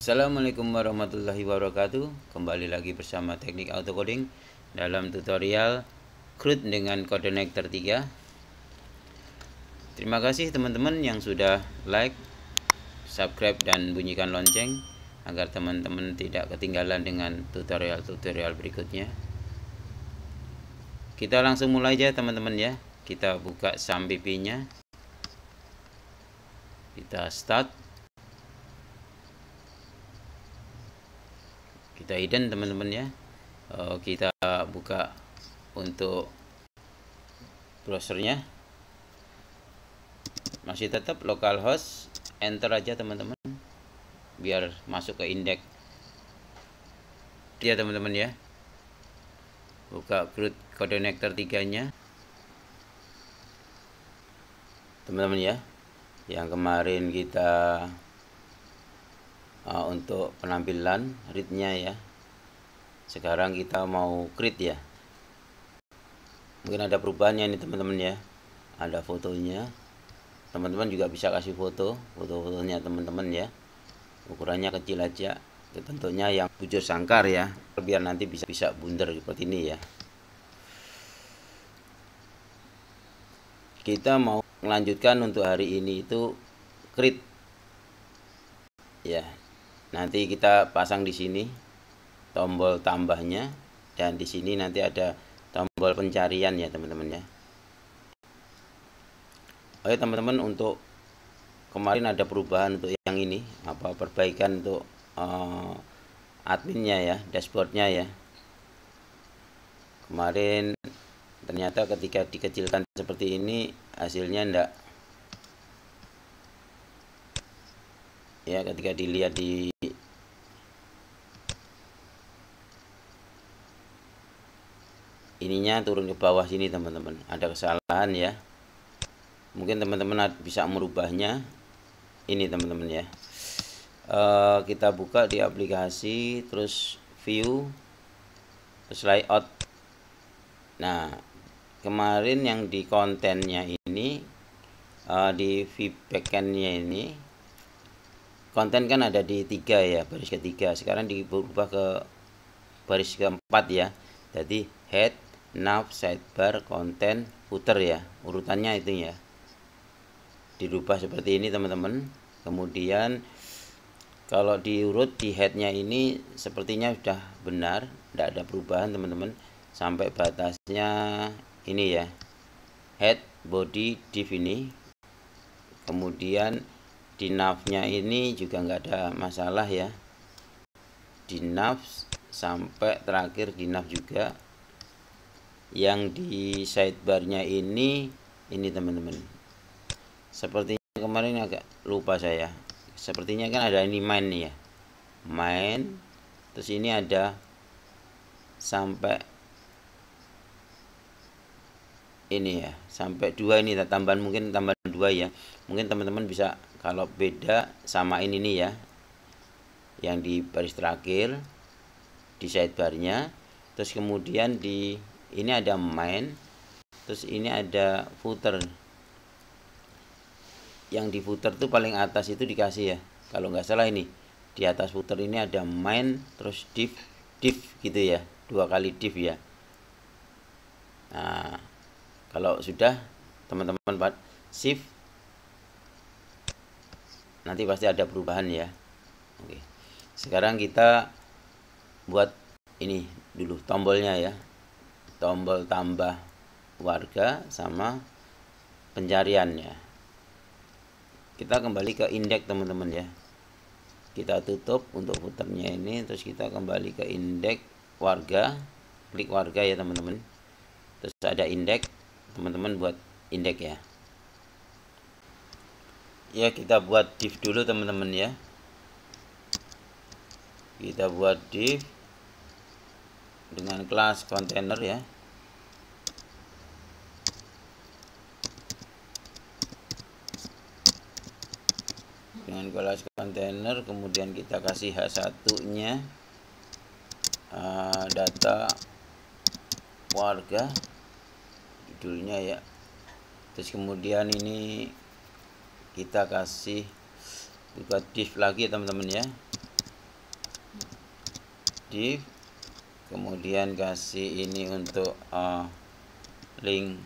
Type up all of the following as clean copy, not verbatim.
Assalamualaikum warahmatullahi wabarakatuh. Kembali lagi bersama Teknik Auto Coding dalam tutorial CRUD dengan Codenector 3. Terima kasih teman-teman yang sudah like, subscribe dan bunyikan lonceng agar teman-teman tidak ketinggalan dengan tutorial-tutorial berikutnya. Kita langsung mulai aja teman-teman ya. Kita buka SAMPP-nya. Kita start. Kita hidden teman-teman ya. Kita buka untuk browsernya, masih tetap localhost, enter aja teman-teman biar masuk ke indeks ya teman-teman ya. Buka CRUD Codenector 3 nya teman-teman ya, yang kemarin kita untuk penampilan read-nya ya. Sekarang kita mau create ya. Mungkin ada perubahannya nih teman-teman ya. Ada fotonya. Teman-teman juga bisa kasih fotonya teman-teman ya. Ukurannya kecil aja. Tentunya yang bujur sangkar ya, biar nanti bisa bundar seperti ini ya. Kita mau melanjutkan untuk hari ini itu create ya. Nanti kita pasang di sini tombol tambahnya, dan di sini nanti ada tombol pencarian ya teman-teman ya. Oke teman-teman, untuk kemarin ada perubahan untuk yang ini, perbaikan untuk adminnya ya, dashboardnya ya. Kemarin ternyata ketika dikecilkan seperti ini hasilnya enggak ya, ketika dilihat di ininya turun ke bawah sini teman-teman, ada kesalahan ya. Mungkin teman-teman bisa merubahnya ini teman-teman ya. Kita buka di aplikasi, terus view, terus layout. Nah kemarin yang di kontennya ini, di feedback-nya ini, konten kan ada di 3 ya, baris ketiga. Sekarang diubah ke baris keempat ya. Jadi head, nav, sidebar, konten, footer ya, urutannya itu ya. Dirubah seperti ini teman-teman. Kemudian kalau diurut di headnya ini sepertinya sudah benar, tidak ada perubahan teman-teman. Sampai batasnya ini ya, head, body, div ini. Kemudian di nav-nya ini juga nggak ada masalah ya. Di nav sampai terakhir di nav juga. Yang di sidebarnya ini teman-teman. Sepertinya kemarin agak lupa saya. Sepertinya kan ada ini main nih ya. Main. Terus ini ada sampai ini ya, sampai 2 ini tambahan, mungkin tambahan 2 ya. Mungkin teman-teman bisa kalau beda samain ini ya, yang di baris terakhir di sidebarnya. Terus kemudian di ini ada main, terus ini ada footer. Yang di footer tuh paling atas itu dikasih ya, kalau nggak salah ini di atas footer ini ada main, terus div gitu ya, 2 kali div ya. Nah kalau sudah teman-teman shift, nanti pasti ada perubahan ya. Oke, sekarang kita buat ini dulu tombolnya ya, tombol tambah warga sama pencariannya. Kita kembali ke indeks teman-teman ya. Kita tutup untuk footernya ini, terus kita kembali ke indeks warga, klik warga ya teman-teman. Terus ada indeks, teman-teman buat indeks ya. Ya kita buat div dulu teman-teman ya. Kita buat div dengan kelas kontainer ya. Dengan kelas kontainer, kemudian kita kasih H1 nya data warga judulnya ya. Terus kemudian ini kita kasih buka div lagi teman-teman ya. div, kemudian kasih ini untuk link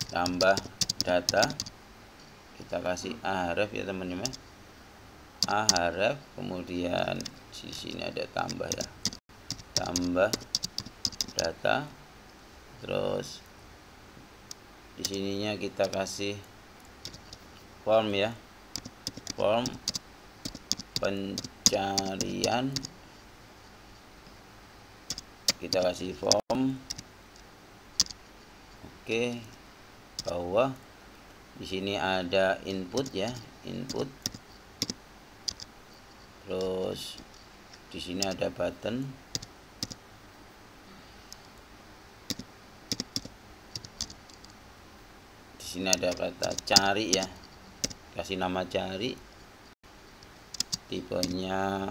tambah data, kita kasih ahref ya teman-teman, ahref, kemudian di sini ada tambah ya, tambah data, terus di sininya kita kasih form ya, form pencarian, kita kasih form. Oke, bawah di sini ada input ya, input, terus di sini ada button, di sini ada kata cari ya, kasih nama cari, tipenya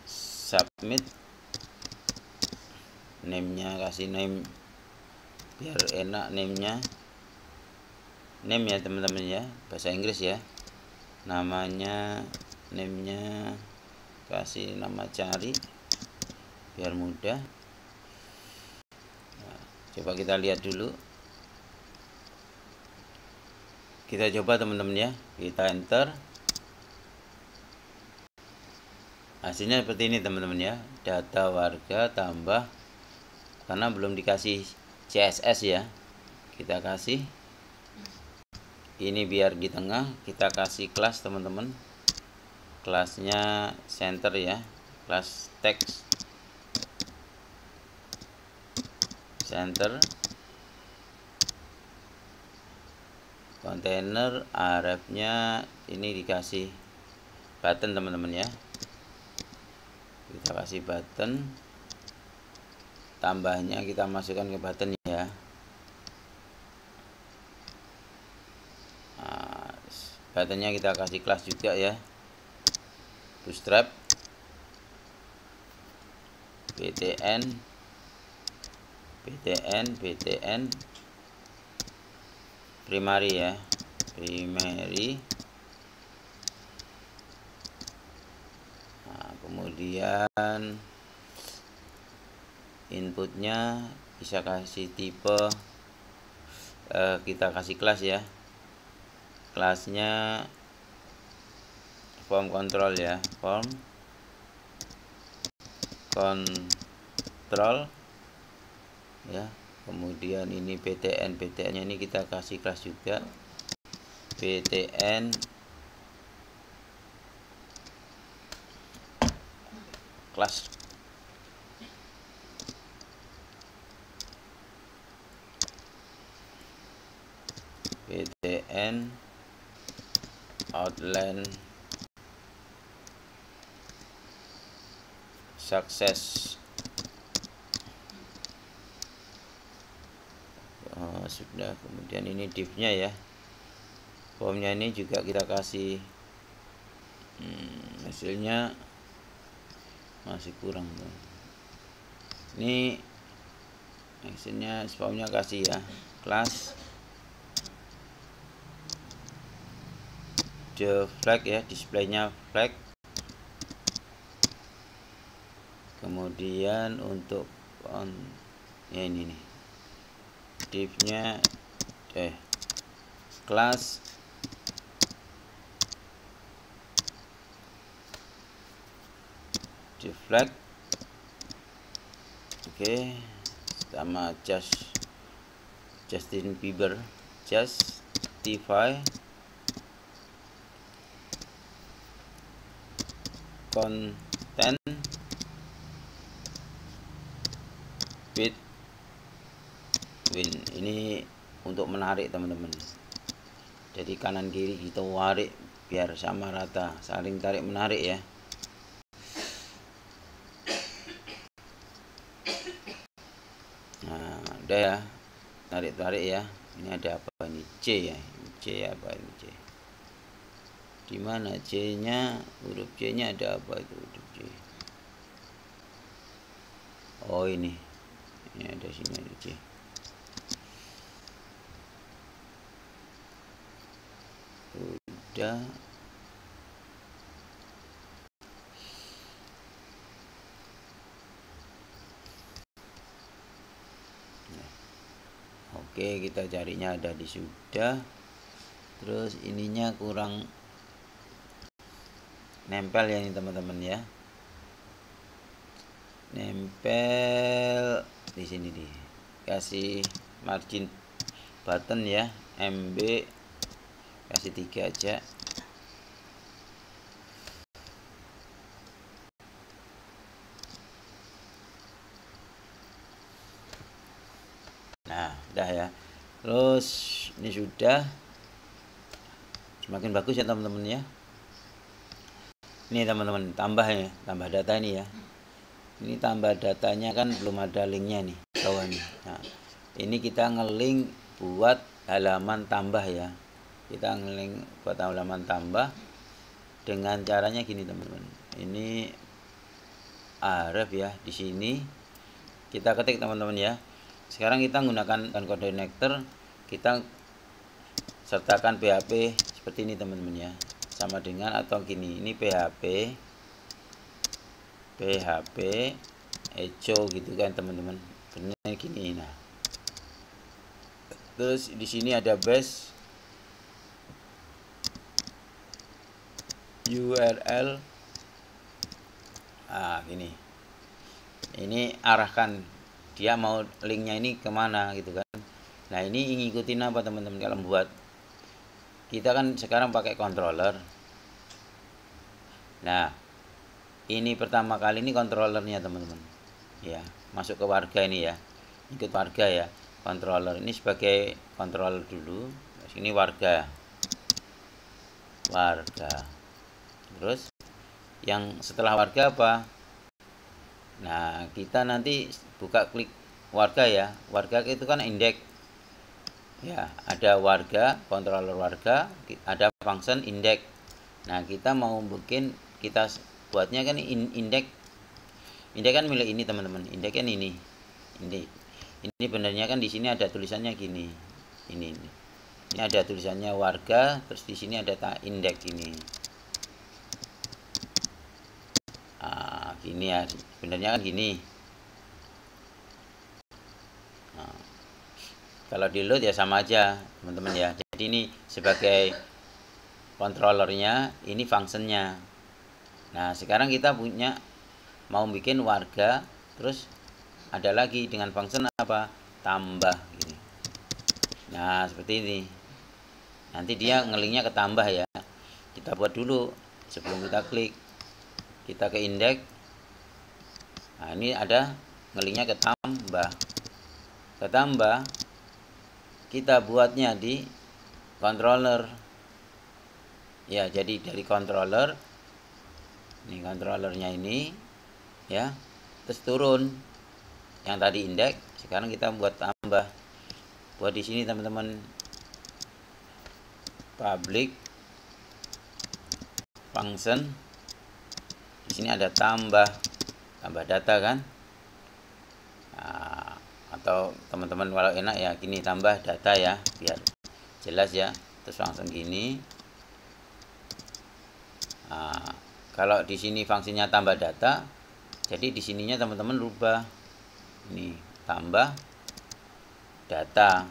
submit, name-nya kasih name biar enak, name-nya name ya teman-teman ya, bahasa Inggris ya, namanya name-nya kasih nama cari biar mudah. Nah, coba kita lihat dulu, kita coba teman-teman ya, kita enter, hasilnya seperti ini teman-teman ya, data warga tambah, karena belum dikasih CSS ya, kita kasih ini biar di tengah, kita kasih kelas teman-teman, kelasnya center ya, kelas text center, kontainer ahrefnya ini dikasih button teman-teman ya, kita kasih button, tambahnya kita masukkan ke button ya. Nah, buttonnya kita kasih kelas juga ya, bootstrap btn primary ya, primary. Nah, kemudian inputnya bisa kasih tipe, kita kasih kelas ya, kelasnya form control ya, form control ya, kemudian ini btn nya ini kita kasih kelas juga, btn kelas, btn outline sukses. Sudah, kemudian ini div-nya ya, formnya ini juga kita kasih, hasilnya masih kurang tuh. Ini hasilnya formnya kasih ya, kelas the flag ya, displaynya flag, kemudian untuk ya ini nih div-nya kelas the flag. Oke, sama Justin Bieber, justify content with win, ini untuk menarik teman-teman, jadi kanan kiri kita warik biar sama rata, saling tarik menarik ya. Nah, udah ya, tarik ya. Ini ada apa ini, C ya, C apa ini, C di mana, C nya, huruf C nya ada apa itu, huruf C, oh ini ada sini, ada C. sudah. Oke, kita carinya ada di sudah. Terus ininya kurang nempel ya ini teman-teman ya. Nempel di sini nih. Kasih margin button ya, MB kasih 3 aja. Nah, udah ya. Terus ini sudah. Semakin bagus ya teman-teman ya. Ini teman-teman tambah ya, tambah data ini ya. Ini tambah datanya kan belum ada linknya nih bawah nih. Nah, ini kita ngelink buat halaman tambah ya. Kita ngelink buat halaman tambah dengan caranya gini teman-teman. Ini aref ya, di sini kita ketik teman-teman ya. Sekarang kita menggunakan kode connector, kita sertakan PHP seperti ini teman-teman ya. Sama dengan atau gini, ini PHP echo gitu kan teman-teman. Benar gini. Nah, terus di sini ada base URL. Gini. Ini arahkan dia mau linknya ini kemana gitu kan. Nah, ini ngikutin apa teman-teman kalau membuat. Kita kan sekarang pakai controller. Nah, ini pertama kali ini controllernya teman-teman ya, masuk ke warga ini ya, ikut warga ya. Controller ini sebagai controller dulu. Sini warga. Terus yang setelah warga apa? Nah, kita nanti buka klik warga ya. Warga itu kan indeks ya, ada warga, controller warga, ada function indeks. Nah, kita mau bikin, kita buatnya kan indeks kan milik ini teman-teman. Indeks kan ini benernya kan di sini ada tulisannya gini. Ini ada tulisannya warga, terus di sini ada indeks ini. Gini ya, sebenarnya kan gini. Kalau di load ya sama aja teman-teman ya. Jadi ini sebagai controllernya, ini functionnya. Nah, sekarang kita punya mau bikin warga, terus ada lagi dengan function apa? Tambah gini. Nah, seperti ini. Nanti dia ngelinknya ke tambah ya. Kita buat dulu sebelum kita klik. Kita ke indeks. Nah, ini ada ngelinknya ke tambah. Ke tambah kita buatnya di controller ya. Jadi dari controller, ini controllernya ini ya, terus turun yang tadi indeks, sekarang kita buat tambah. Buat di sini teman-teman, public function. Di sini ada tambah data kan. Nah, atau teman-teman kalau enak ya gini, tambah data ya, biar jelas ya. Terus langsung gini. Nah, kalau di sini fungsinya tambah data, jadi di sininya teman-teman rubah ini tambah data.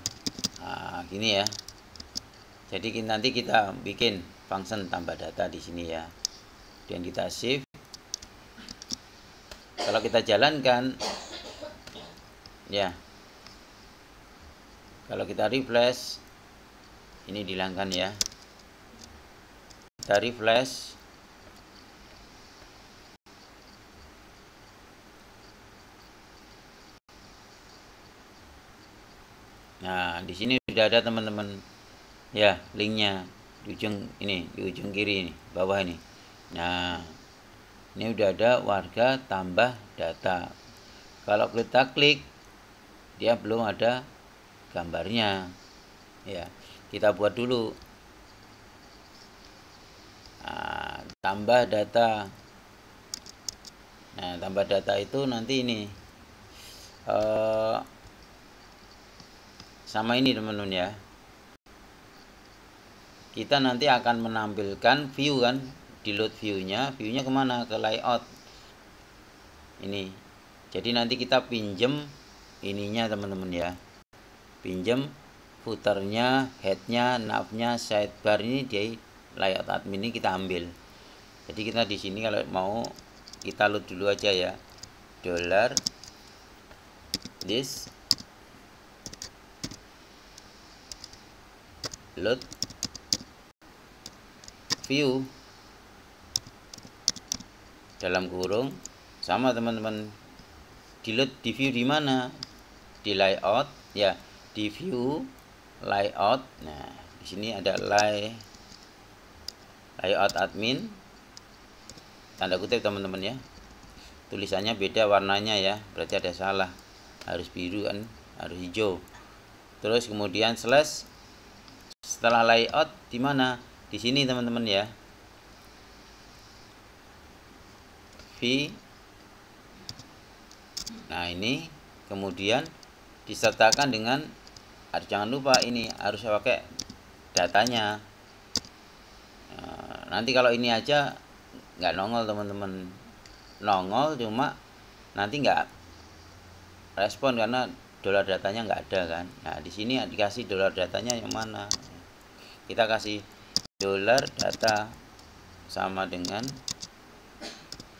Nah, gini ya. Jadi nanti kita bikin function tambah data di sini ya. Dan kita save. Kalau kita jalankan ya, kalau kita refresh, ini dihilangkan ya. Kita refresh. Nah, di sini sudah ada teman-teman ya, linknya di ujung ini, di ujung kiri ini, bawah ini. Nah, ini udah ada warga tambah data. Kalau kita klik, dia belum ada gambarnya ya. Kita buat dulu. Nah, tambah data. Nah, tambah data itu nanti ini sama ini teman-teman ya. kita nanti akan menampilkan view kan, di load viewnya kemana, ke layout ini. Jadi nanti kita pinjem ininya teman-teman ya, pinjem footernya, headnya, navnya, sidebar ini di layout admin ini kita ambil. Jadi kita di sini kalau mau kita load dulu aja ya, $this load view dalam kurung sama teman-teman, di load di view di mana, di layout ya, di view layout. Nah di sini ada layout admin tanda kutip teman-teman ya, tulisannya beda warnanya ya, berarti ada salah, harus biru kan, harus hijau. Terus kemudian slash, setelah layout di mana, di sini teman-teman ya, v. Nah ini kemudian disertakan dengan, jangan lupa ini harus pakai datanya. Nanti kalau ini aja nggak nongol teman-teman, nongol cuma nanti nggak respon karena dolar datanya nggak ada kan. Nah di sini dikasih dolar datanya yang mana, kita kasih dolar data sama dengan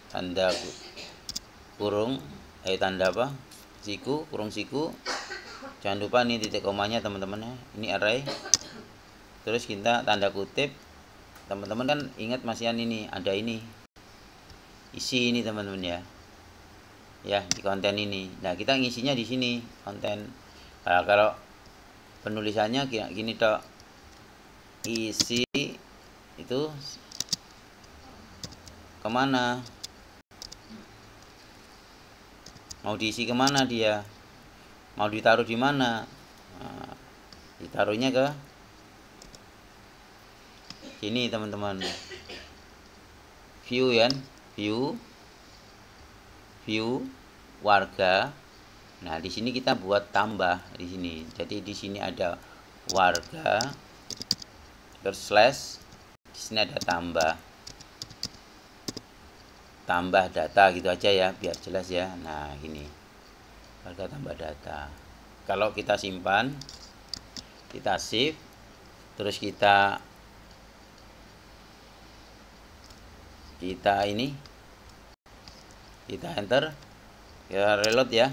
tanda kurung tanda apa, siku, kurung siku. Jangan lupa nih titik komanya teman-teman ya, ini array. Terus kita tanda kutip, teman-teman kan ingat masihan ini, ada ini isi ini teman-teman ya, ya di konten ini. Nah kita ngisinya di sini konten. Nah, kalau penulisannya gini toh, isi itu kemana, mau diisi kemana dia, mau ditaruh di mana. Nah, ditaruhnya ke sini teman-teman, view ya, view warga. Nah di sini kita buat tambah di sini, jadi di sini ada warga, terus slash, di sini ada tambah data gitu aja ya biar jelas ya. Nah gini, warga tambah data. Kalau kita simpan, kita save, terus kita enter, kita reload ya.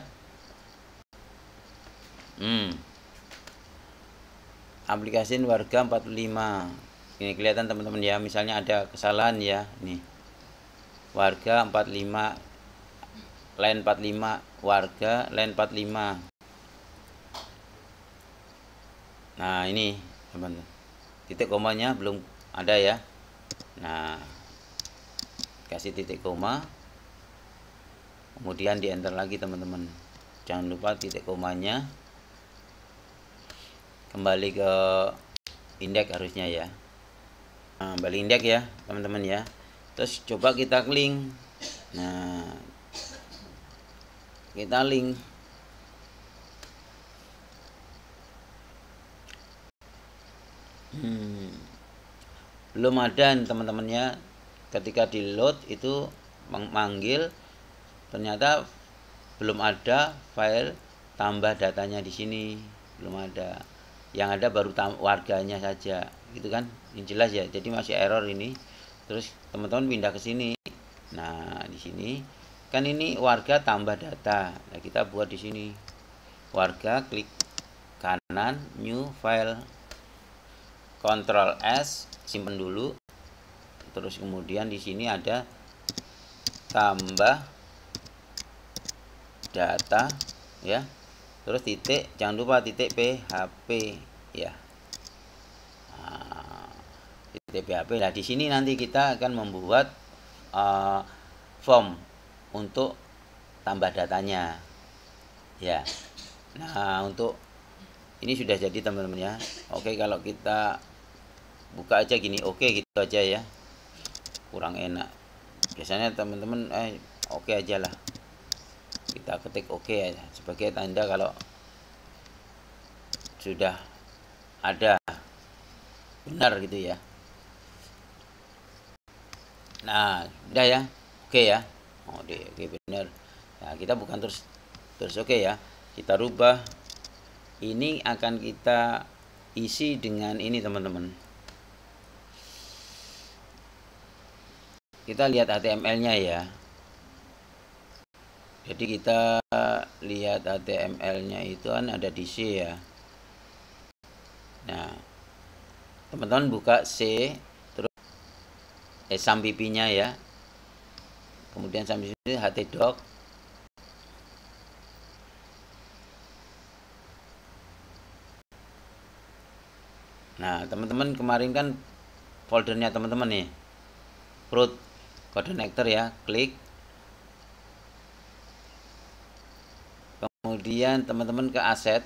Aplikasi warga 45 ini kelihatan teman-teman ya, misalnya ada kesalahan ya, nih warga 45 line 45, warga line 45. Nah ini teman-teman, titik komanya belum ada ya. Nah kasih titik koma, kemudian di enter lagi teman-teman. Jangan lupa titik komanya kembali ke indeks harusnya ya. Nah, balik indeks ya teman-teman ya. Terus coba kita link. Nah kita link, belum ada teman-teman ya. Ketika di load itu manggil, ternyata belum ada file tambah datanya di sini, belum ada. Yang ada baru warganya saja gitu kan, ini jelas ya. Jadi masih error ini. Terus teman-teman pindah ke sini. Nah di sini kan ini warga tambah data. Nah kita buat di sini warga, klik kanan new file, Ctrl S, simpen dulu. Terus kemudian di sini ada tambah data ya, terus titik, jangan lupa titik php ya. Nah, titik php. Nah di sini nanti kita akan membuat form untuk tambah datanya ya. Nah untuk ini sudah jadi teman-teman ya. Oke, kalau kita buka aja gini, oke gitu aja ya, kurang enak biasanya teman-teman. Oke aja lah, kita ketik oke aja sebagai tanda kalau sudah ada benar gitu ya. Nah, udah ya. Oke ya. Oke benar. Nah, kita bukan terus oke ya. Kita rubah. Ini akan kita isi dengan ini teman-teman. Kita lihat HTML-nya ya. Jadi kita lihat HTML-nya itu kan ada di C ya. Nah, teman-teman buka C, terus sampipinya ya. Kemudian sampai sini htdoc. Nah, teman-teman kemarin kan foldernya teman-teman nih, root connector ya, klik. Kemudian teman-teman ke aset.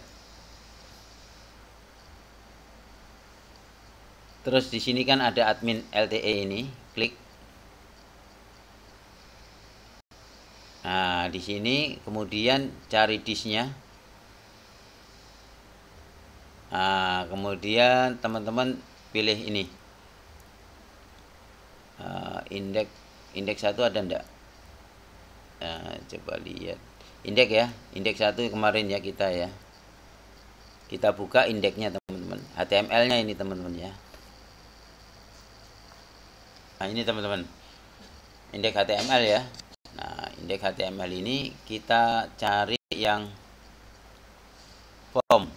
Terus di sini kan ada admin LTE ini, klik. Nah, di sini kemudian cari disknya. Nah, kemudian teman-teman pilih ini. Indeks 1 ada enggak? Nah, coba lihat. Indeks ya, indeks 1 kemarin ya kita ya. Kita buka indeksnya teman-teman. HTML-nya ini teman-teman ya. Nah, ini teman-teman. Indeks HTML ya. Nah, indeks HTML ini kita cari yang form.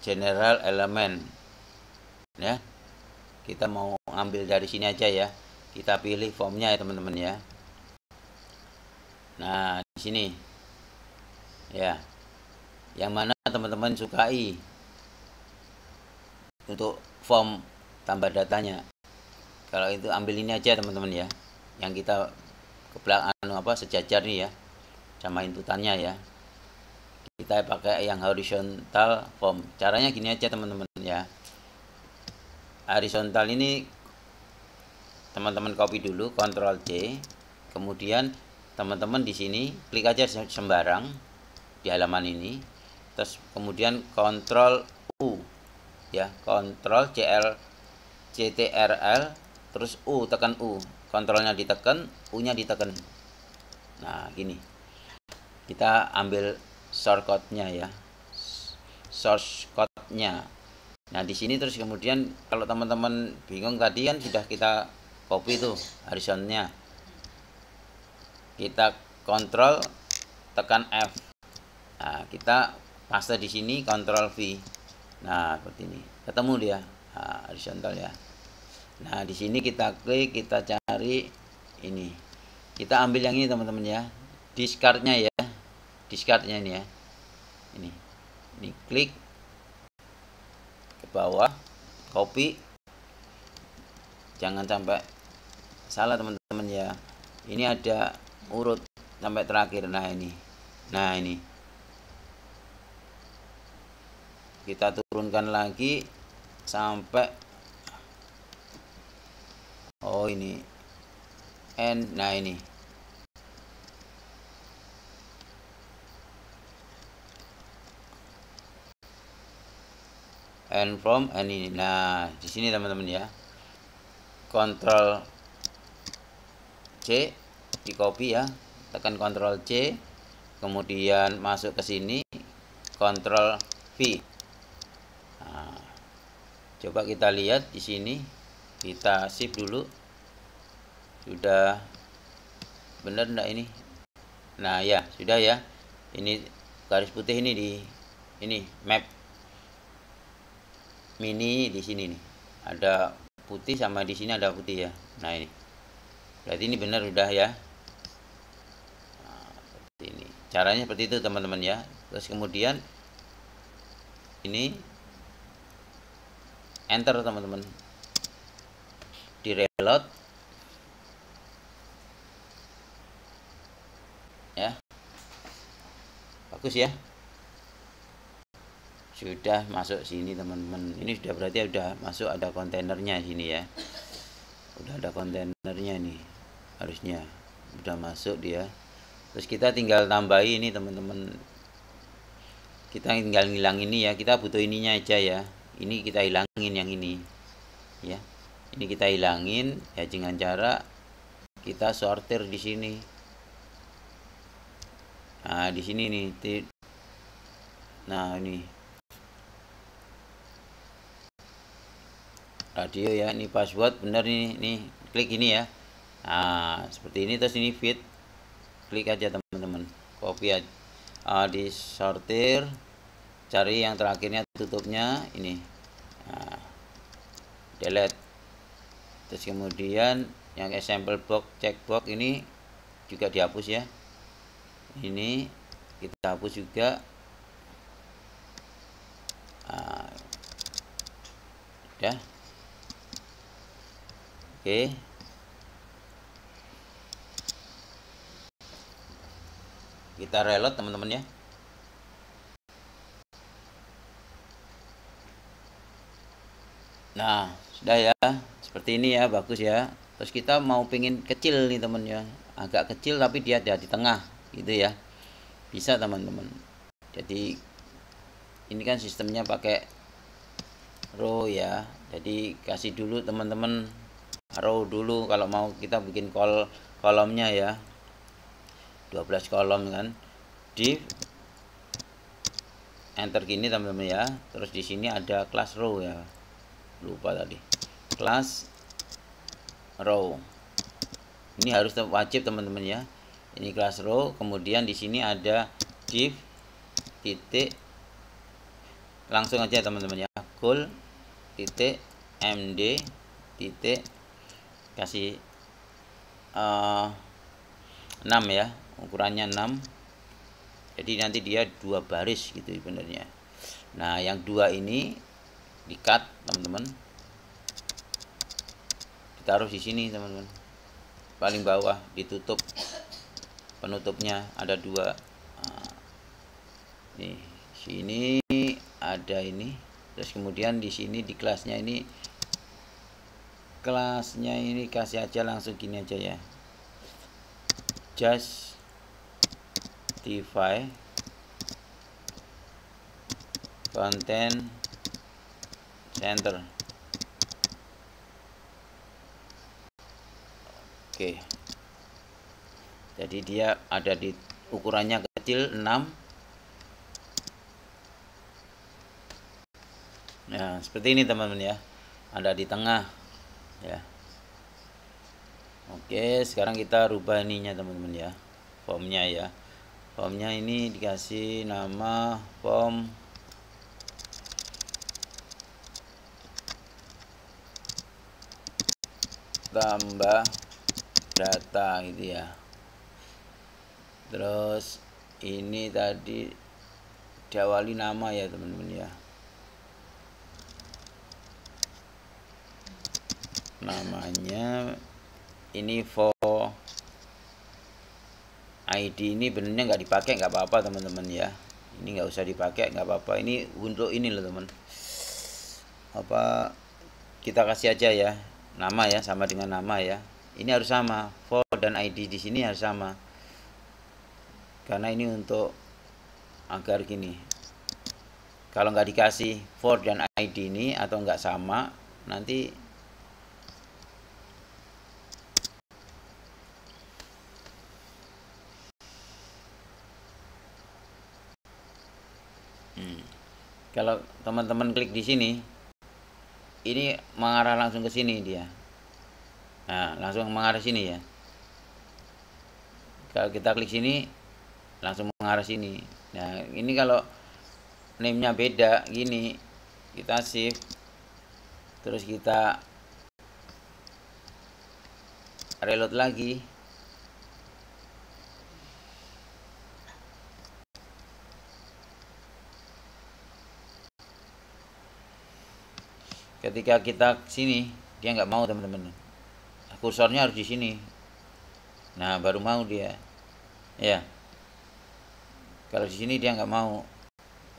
General element. Ya. Kita mau ambil dari sini aja ya. Kita pilih formnya ya teman-teman ya. Nah, di sini. Ya. Yang mana teman-teman sukai untuk form tambah datanya. Kalau itu ambil ini aja teman-teman ya. Yang kita ke belakang sejajar nih ya. Sama inputannya ya. Kita pakai yang horizontal form. Caranya gini aja teman-teman ya. Horizontal ini teman-teman copy dulu, Ctrl C. Kemudian teman-teman di sini klik aja sembarang di halaman ini. Terus kemudian Ctrl U ya, Ctrl CTRL terus U, tekan U. Kontrolnya ditekan, U-nya ditekan. Nah, gini. Kita ambil shortcut-nya ya. Source code-nya. Nah, di sini terus kemudian kalau teman-teman bingung tadi kan sudah kita copy tuh horizonnya. Kita kontrol tekan F. Nah, kita paste di sini Ctrl V. Nah, seperti ini. Ketemu dia. Nah, horizontal ya. Nah, di sini kita klik, kita cari ini. Kita ambil yang ini teman-teman ya. Discard-nya ya. Discard-nya ini ya. Ini klik ke bawah, copy. Jangan sampai salah teman-teman ya. Ini ada urut sampai terakhir. Nah, ini. Nah, ini. Kita turunkan lagi sampai ini. Nah, ini. And from ini. Nah, di sini teman-teman ya. Ctrl C di copy ya. Tekan Ctrl C. Kemudian masuk ke sini. Ctrl V. Nah, coba kita lihat di sini. Kita shift dulu. Sudah benar enggak ini? Nah, ya, sudah ya. Ini garis putih ini di ini map mini di sini nih. Ada putih sama di sini ada putih ya. Nah, ini. Berarti ini benar udah ya. Nah, seperti ini. Caranya seperti itu teman-teman ya. Terus kemudian ini enter teman-teman. Di reload ya. Bagus ya. Sudah masuk sini teman-teman. Ini sudah berarti sudah masuk, ada kontainernya sini ya. Udah ada kontainernya nih. Harusnya udah masuk dia. Terus kita tinggal tambahin ini teman-teman. kita tinggal ngilang ini ya, kita butuh ininya aja ya. Ini kita hilangin yang ini ya. Ini kita hilangin ya dengan cara kita sortir di sini. Nah, di sini nih. Nah, ini radio ya, ini password bener nih, klik ini ya. Nah, seperti ini, terus ini fit, klik aja teman-teman, copy aja, di sortir, cari yang terakhirnya, tutupnya ini, nah, delete, terus kemudian yang example box, checkbox ini juga dihapus ya, ini kita hapus juga. Ya, oke. Kita reload teman-teman ya. Nah, sudah ya, seperti ini ya, bagus ya. Terus kita mau pengen kecil nih teman ya, agak kecil tapi dia ada di tengah gitu ya, bisa teman-teman. Jadi ini kan sistemnya pakai row ya, jadi kasih dulu teman-teman row dulu kalau mau kita bikin kolomnya ya, 12 kolom kan. Div enter gini teman-teman ya. Terus di sini ada class row ya, lupa tadi, class row ini harus wajib teman-teman ya. Ini class row, kemudian di sini ada div titik, langsung aja teman-teman ya, goal titik md titik, kasih 6 ya, ukurannya 6, jadi nanti dia 2 baris gitu sebenarnya. Nah, yang 2 ini di cut teman-teman, ditaruh di sini teman-teman, paling bawah, ditutup, penutupnya ada 2. Nah, nih sini ada ini, terus kemudian di sini di kelasnya ini kasih aja langsung gini aja ya, justify content center. Oke, jadi dia ada di ukurannya kecil 6. Nah, seperti ini teman-teman ya, ada di tengah ya. Oke, sekarang kita rubah ininya teman-teman ya, formnya ya. Formnya ini dikasih nama form tambah data gitu ya. Terus ini tadi diawali nama ya teman-teman ya, namanya ini for ID. Ini benernya nggak dipakai nggak apa-apa teman-teman ya, ini nggak usah dipakai nggak apa-apa, ini untuk ini loh teman, apa, kita kasih aja ya nama ya, sama dengan nama ya, ini harus sama, for dan ID di sini harus sama, karena ini untuk agar gini, kalau nggak dikasih for dan ID ini atau nggak sama, nanti kalau teman-teman klik di sini, ini mengarah langsung ke sini dia. Nah, langsung mengarah sini ya. Kalau kita klik sini, langsung mengarah sini. Nah, ini kalau name-nya beda gini, kita shift, terus kita reload lagi. Ketika kita sini, dia nggak mau teman-teman, kursornya harus di sini. Nah, baru mau dia ya. Kalau di sini dia nggak mau,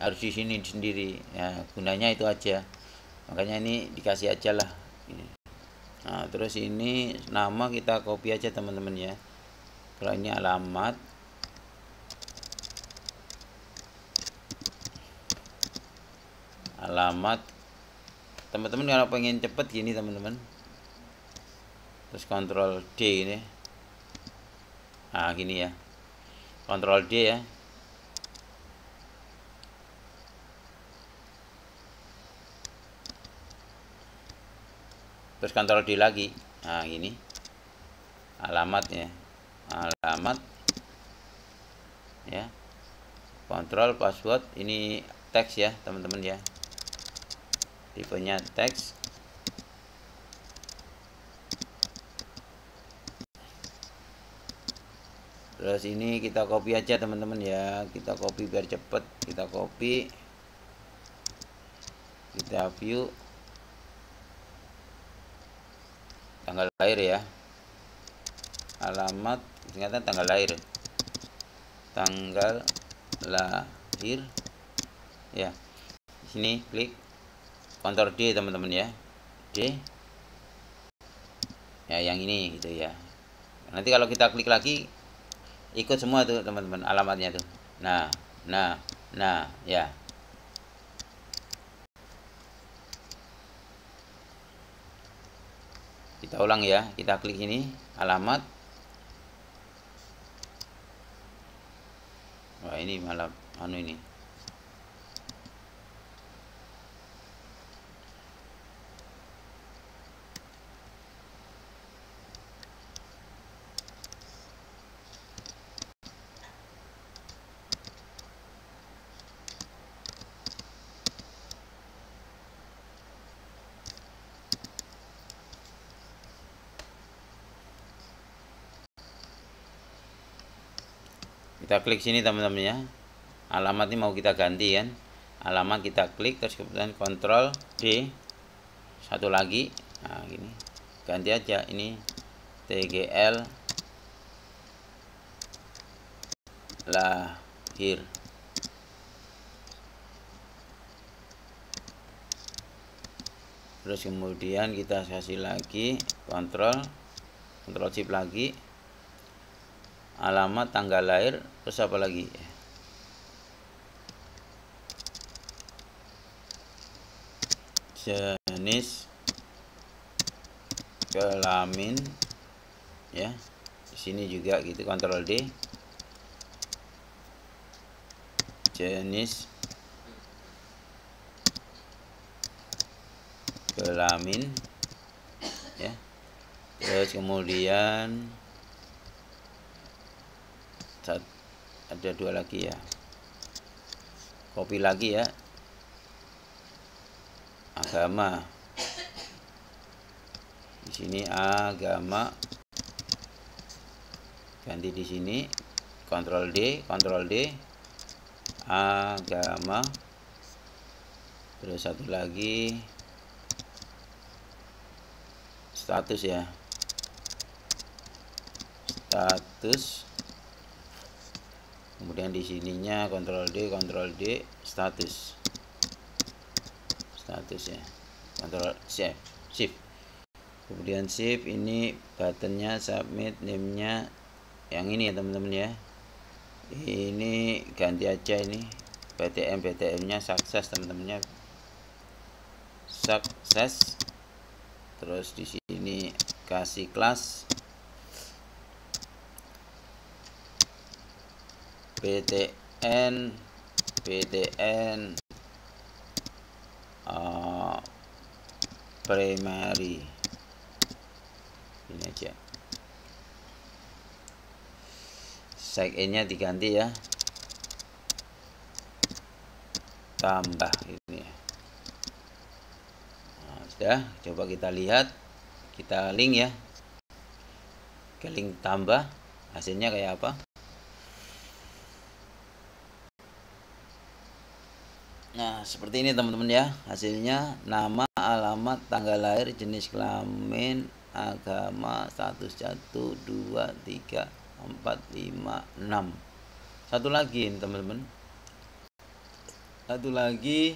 harus di sini sendiri ya, gunanya itu aja, makanya ini dikasih aja lah ini. Nah, terus ini nama kita copy aja teman-teman ya. Kalau ini alamat, alamat. Teman-teman kalau pengen cepet gini teman-teman, terus Ctrl D ini, nah gini ya, Ctrl D ya, terus Ctrl D lagi, nah gini alamatnya, alamat ya, kontrol password, ini teks ya teman-teman ya, tipenya teks. Terus ini kita copy aja teman-teman ya, kita copy biar cepet, kita copy, kita view tanggal lahir ya, alamat, ternyata tanggal lahir ya. Sini klik Ctrl D teman-teman ya, D ya, yang ini gitu ya. Nanti kalau kita klik lagi ikut semua tuh teman-teman alamatnya tuh. Nah ya. Kita ulang ya, kita klik ini alamat. Wah ini malah anu ini. Kita klik sini teman-teman ya, alamat ini mau kita ganti kan, alamat kita klik, terus kemudian Ctrl D, satu lagi, nah gini ganti aja, ini TGL lahir. Terus kemudian kita kasih lagi Ctrl Shift lagi, alamat tanggal lahir, terus apa lagi, jenis kelamin ya, di sini juga gitu, Ctrl D, jenis kelamin ya. Terus kemudian ada dua lagi ya, copy lagi ya, agama, di sini agama, ganti di sini Ctrl D, agama. Terus satu lagi status ya, status, kemudian di sininya Ctrl D, status ya, Ctrl shift, kemudian shift, ini buttonnya submit, name-nya yang ini ya teman-teman ya, ini ganti aja, ini BTM-nya sukses teman-temannya, sukses. Terus di sini kasih kelas PTN primary, ini aja, check in-nya diganti ya, tambah ini ya. Nah, sudah, coba kita lihat, kita link ya, ke link tambah, hasilnya kayak apa. Nah seperti ini teman-teman ya, hasilnya nama, alamat, tanggal lahir, jenis kelamin, agama, status, 1, 2, 3, 4, 5, 6. Satu lagi ini teman-teman, satu lagi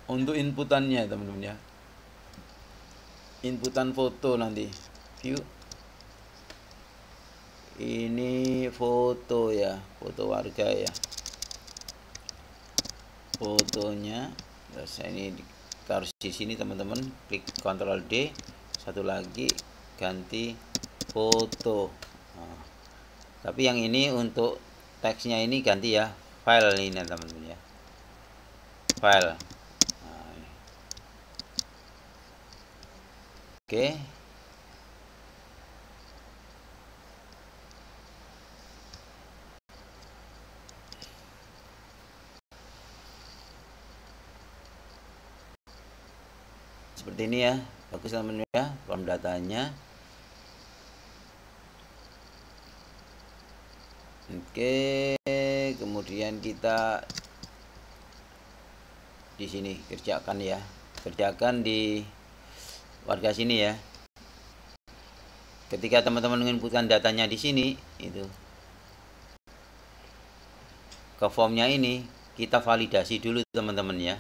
untuk inputannya teman-teman ya, inputan foto nanti, view, ini foto ya, foto warga ya, fotonya Terus ini kita harus di sini teman-teman, klik Ctrl D, satu lagi ganti foto. Nah, tapi yang ini untuk teksnya ini ganti ya, file ini teman-teman ya, file. Nah, oke. Seperti ini ya, bagus teman-teman ya, form datanya. Oke, kemudian kita di sini kerjakan ya, kerjakan di warga sini ya. Ketika teman-teman menginputkan datanya di sini, itu ke formnya ini kita validasi dulu teman-teman ya.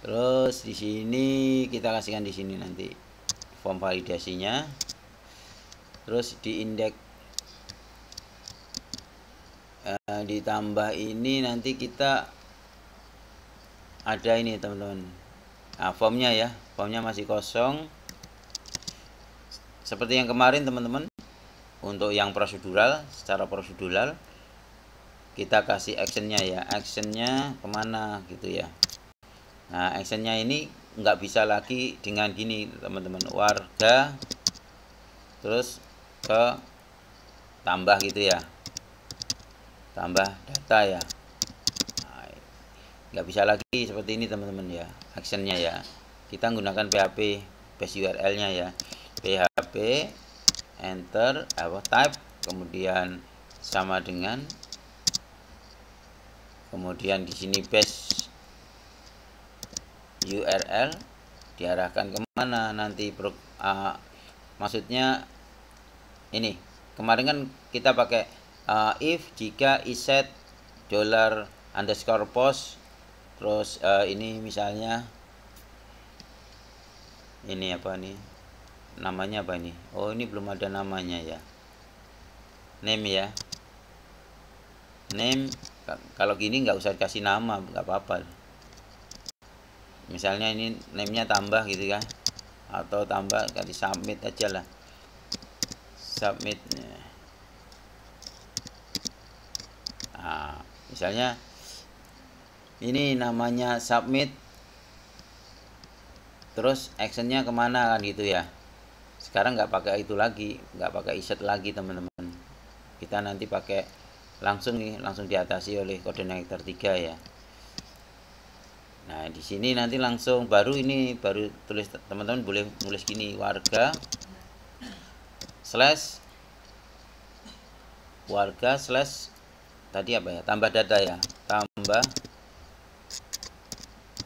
Terus di sini kita kasihkan di sini nanti form validasinya. Terus di indeks ditambah ini nanti kita ada ini teman-teman. Nah, formnya ya, formnya masih kosong. Seperti yang kemarin teman-teman. Untuk yang prosedural, secara prosedural kita kasih actionnya ya, actionnya kemana gitu ya. Nah, actionnya ini nggak bisa lagi dengan gini teman-teman, warga terus ke tambah gitu ya, tambah data ya. Nah, nggak bisa lagi seperti ini teman-teman ya, actionnya ya. Kita menggunakan PHP base URL nya ya, PHP enter type, kemudian sama dengan, kemudian di sini base URL diarahkan kemana nanti maksudnya ini kemarin kan kita pakai if jika iset $_post, terus ini misalnya ini apa nih namanya, apa ini, oh ini belum ada namanya ya, name ya, name. Kalau gini nggak usah kasih nama, nggak apa-apa, misalnya ini name-nya tambah gitu kan, atau tambah kasih submit aja lah, submit. Nah, misalnya ini namanya submit, terus actionnya kemana kan gitu ya. Sekarang nggak pakai itu lagi, nggak pakai iset lagi teman-teman, kita nanti pakai langsung nih, langsung diatasi oleh coordinator 3 ya. Nah, di sini nanti langsung baru ini, baru tulis teman-teman boleh nulis gini, warga slash tadi apa ya, tambah data ya, tambah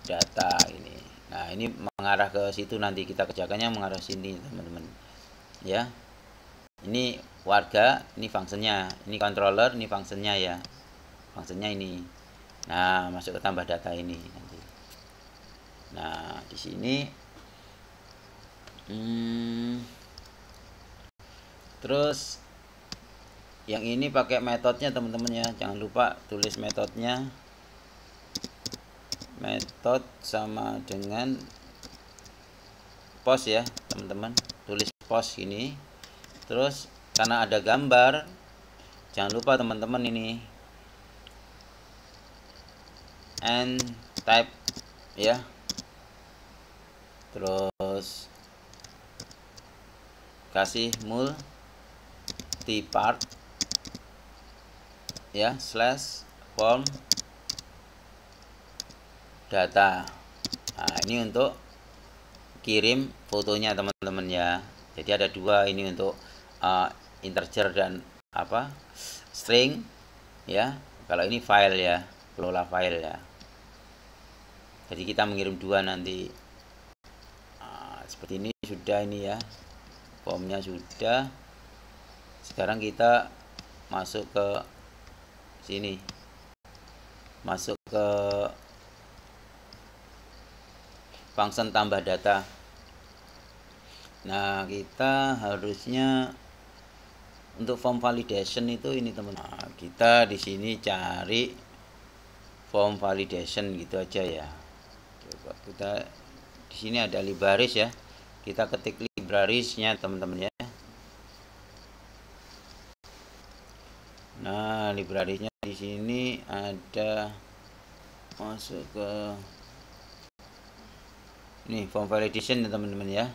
data ini. Nah, ini mengarah ke situ, nanti kita kerjakannya mengarah sini teman-teman ya. Ini warga, ini fungsinya, ini controller, ini fungsinya ya, fungsinya ini. Nah, masuk ke tambah data ini nanti. Nah, di sini terus yang ini pakai metodenya teman-teman ya, jangan lupa tulis metodenya, metode sama dengan post ya teman-teman, tulis post ini. Terus karena ada gambar, jangan lupa teman-teman ini and type ya, terus kasih multi-part ya, slash form data. Nah, ini untuk kirim fotonya teman-teman ya. Jadi ada dua ini, untuk integer dan apa, string ya. Kalau ini file ya, kelola file ya. Jadi kita mengirim dua nanti. Nah, seperti ini sudah ini ya, formnya sudah. Sekarang kita masuk ke sini, masuk ke function tambah data. Nah, kita harusnya untuk form validation itu ini teman-teman. Nah, kita di sini cari form validation gitu aja ya. kita di sini ada libraries ya, kita ketik librariesnya teman-teman ya. Nah, librariesnya di sini ada, masuk ke ini form validation ya teman-teman ya.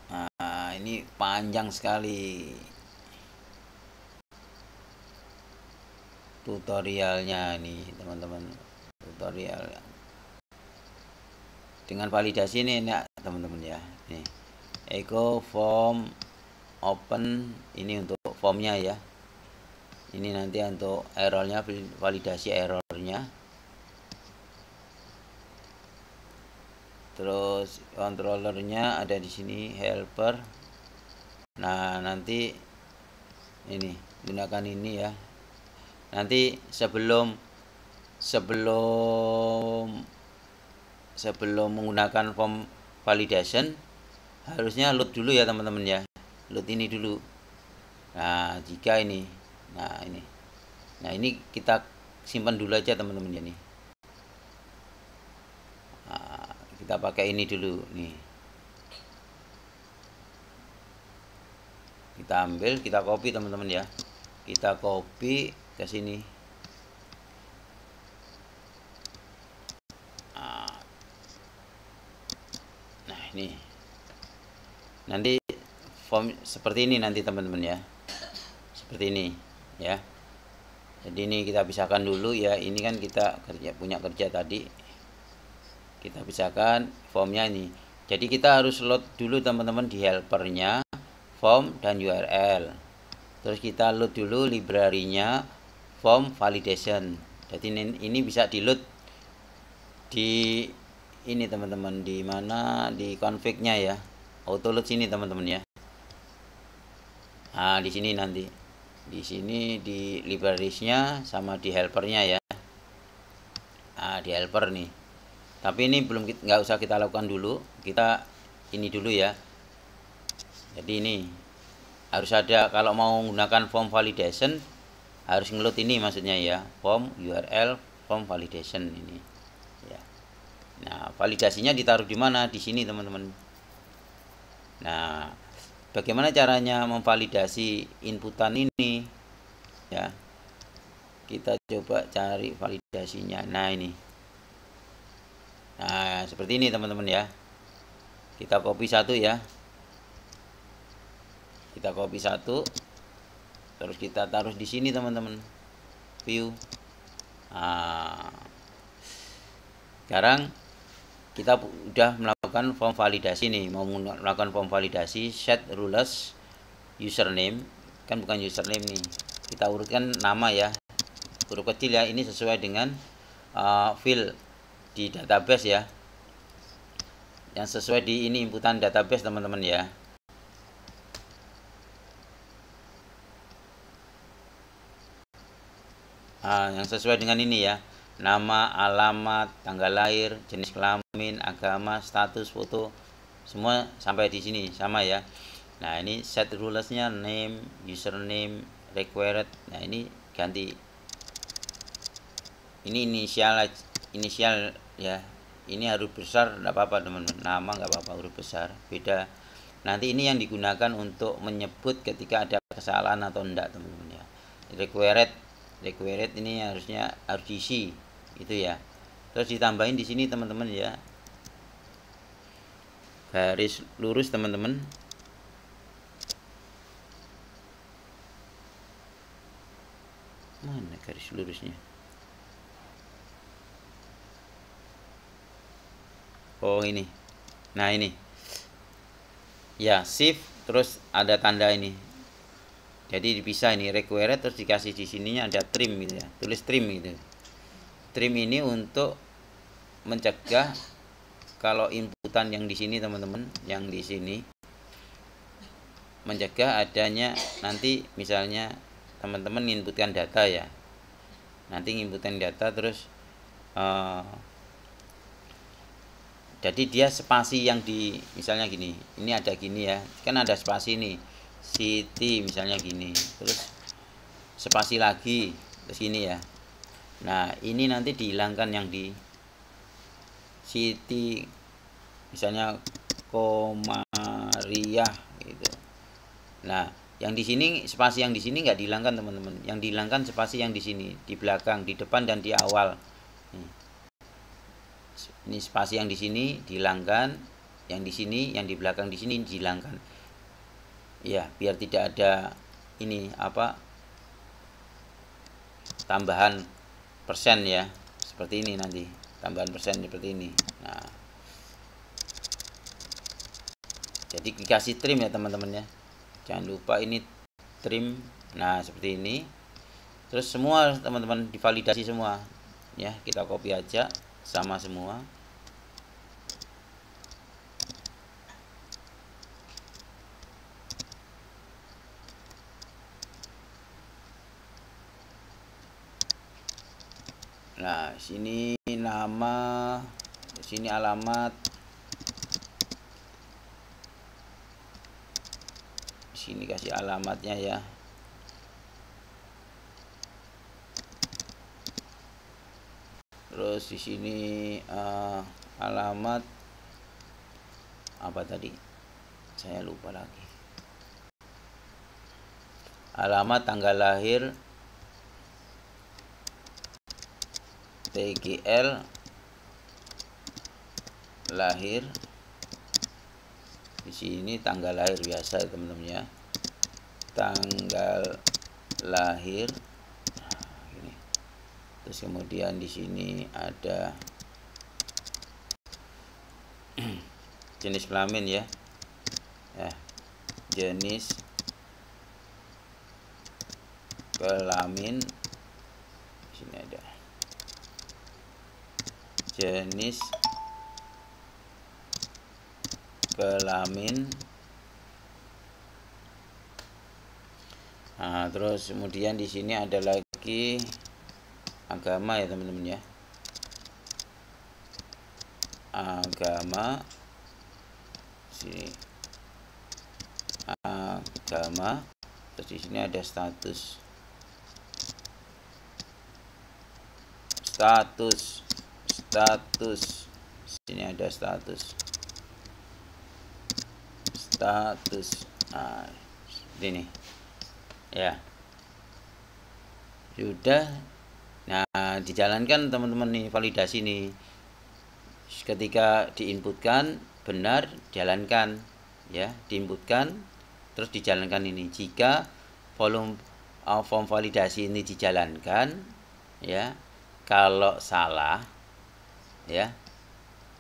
Nah, ini panjang sekali tutorialnya nih teman-teman, tutorial dengan validasi ini enak teman-teman ya. Nih, echo form open, ini untuk formnya ya. Ini nanti untuk errornya, validasi errornya. Terus controllernya ada di sini, helper. Nah, nanti ini gunakan ini ya. Nanti sebelum menggunakan form validation harusnya load dulu ya teman-teman ya. Load ini dulu. Nah, jika ini, nah ini kita simpan dulu aja teman-teman ya nih. Nah, kita pakai ini dulu nih. Kita ambil, kita copy teman-teman ya. Kita copy ke sini. Nah, ini. Nanti form seperti ini nanti teman-teman ya. Seperti ini ya. Jadi ini kita pisahkan dulu ya. Ini kan kita punya kerja tadi. Kita pisahkan formnya ini. Jadi kita harus load dulu teman-teman di helpernya, form dan URL. Terus kita load dulu library-nya form validation. Jadi ini bisa di load di ini teman-teman, di mana, di config-nya ya. Auto load sini teman-teman ya. Nah, di sini nanti. Di sini di libraries-nya sama di helper-nya ya. Nah, di helper nih. Tapi ini belum, nggak usah kita lakukan dulu. Kita ini dulu ya. Jadi ini harus ada, kalau mau menggunakan form validation harus ngeload ini maksudnya ya, form URL form validation ini ya. Nah, validasinya ditaruh di mana? Di sini teman-teman. Nah, bagaimana caranya memvalidasi inputan ini ya? Kita coba cari validasinya. Nah, ini. Nah, seperti ini teman-teman ya. Kita copy satu ya. Kita copy satu, terus kita taruh di sini teman-teman, view. Nah, sekarang kita udah melakukan form validasi nih, mau melakukan form validasi, set rules username, kan bukan username nih, kita urutkan nama ya, huruf kecil ya, ini sesuai dengan field di database ya, yang sesuai di ini inputan database teman-teman ya. Yang sesuai dengan ini ya, nama, alamat, tanggal lahir, jenis kelamin, agama, status, foto, semua sampai di sini sama ya. Nah, ini set rulesnya, name, username, required. Nah, ini ganti, ini inisial ya, ini huruf besar enggak apa-apa teman-teman, nama enggak apa-apa huruf besar, beda. Nanti ini yang digunakan untuk menyebut ketika ada kesalahan atau enggak teman-teman ya. Required ini harusnya harus diisi itu ya. Terus ditambahin di sini teman-teman ya, garis lurus teman-teman. Mana garis lurusnya? Oh, ini. Nah, ini ya, shift terus ada tanda ini, jadi dipisah ini, required terus dikasih di sininya ada trim gitu ya, tulis trim gitu. Trim ini untuk mencegah kalau inputan yang di sini teman-teman, yang di sini mencegah adanya nanti misalnya teman-teman inputkan data ya, nanti inputkan data terus jadi dia spasi yang di misalnya gini, ini ada gini ya, kan ada spasi nih, city misalnya gini, terus spasi lagi terus gini ya. Nah, ini nanti dihilangkan yang di Siti, misalnya Komariah gitu. Nah, yang di sini, spasi yang di sini nggak dihilangkan teman-teman. Yang dihilangkan spasi yang di sini, di belakang, di depan dan di awal. Ini spasi yang di sini dihilangkan, yang di sini, yang di belakang di sini dihilangkan. Ya, biar tidak ada ini apa tambahan persen ya, seperti ini nanti tambahan persen seperti ini. Nah, jadi dikasih trim ya teman-teman ya, jangan lupa ini trim. Nah, seperti ini. Terus semua teman-teman divalidasi semua ya, kita copy aja sama semua. Nah, sini nama, sini alamat, sini kasih alamatnya ya. Terus di sini alamat apa tadi? Saya lupa lagi. Alamat, tanggal lahir, TGL, lahir. Di sini tanggal lahir biasa ya teman-teman ya. Tanggal lahir. Ini. Terus kemudian di sini ada jenis kelamin ya. Jenis kelamin. Di sini ada jenis kelamin. Nah, terus kemudian di sini ada lagi agama ya teman-teman ya. Agama, sini agama. Terus di sini ada status. Sini ada status. Nah, ini ya sudah. Nah, dijalankan teman-teman nih validasi nih. Ketika diinputkan benar, jalankan ya, diinputkan terus dijalankan ini. Jika form validasi ini dijalankan ya, kalau salah ya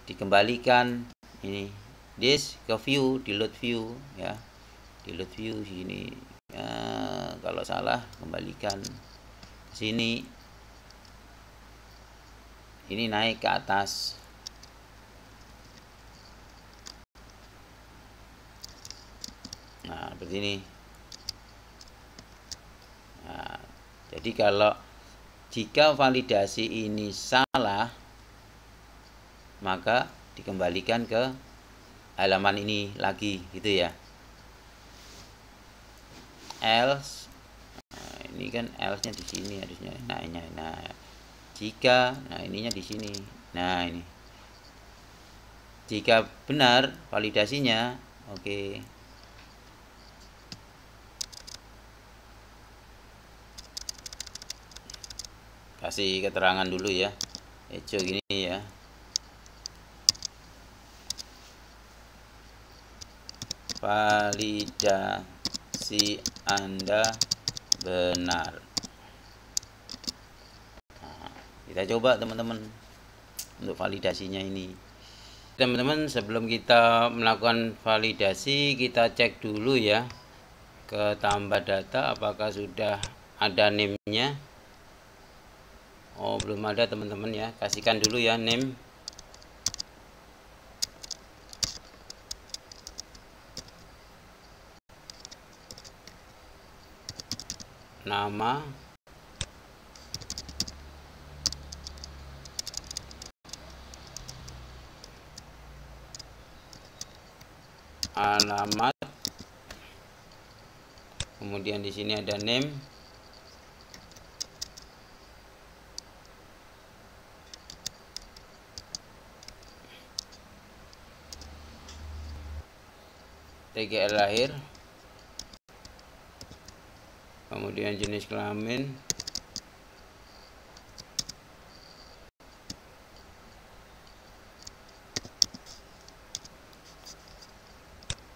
dikembalikan ini this ke view, di load view ya, di load view sini ya. Kalau salah kembalikan sini, ini naik ke atas. Nah, seperti ini. Nah, jadi kalau jika validasi ini salah, maka dikembalikan ke halaman ini lagi gitu ya. Else, nah, ini kan else-nya di sini harusnya. Nah, jika, nah ininya di sini. Nah, ini. Jika benar validasinya, oke. Kasih keterangan dulu ya. Hijau gini ya. Validasi Anda benar. Nah, kita coba teman-teman untuk validasinya ini. Teman-teman, sebelum kita melakukan validasi, kita cek dulu ya ke tambah data apakah sudah ada name-nya. Oh, belum ada teman-teman ya. Kasihkan dulu ya name. Nama, alamat, kemudian di sini ada name, TGL lahir, kemudian jenis kelamin,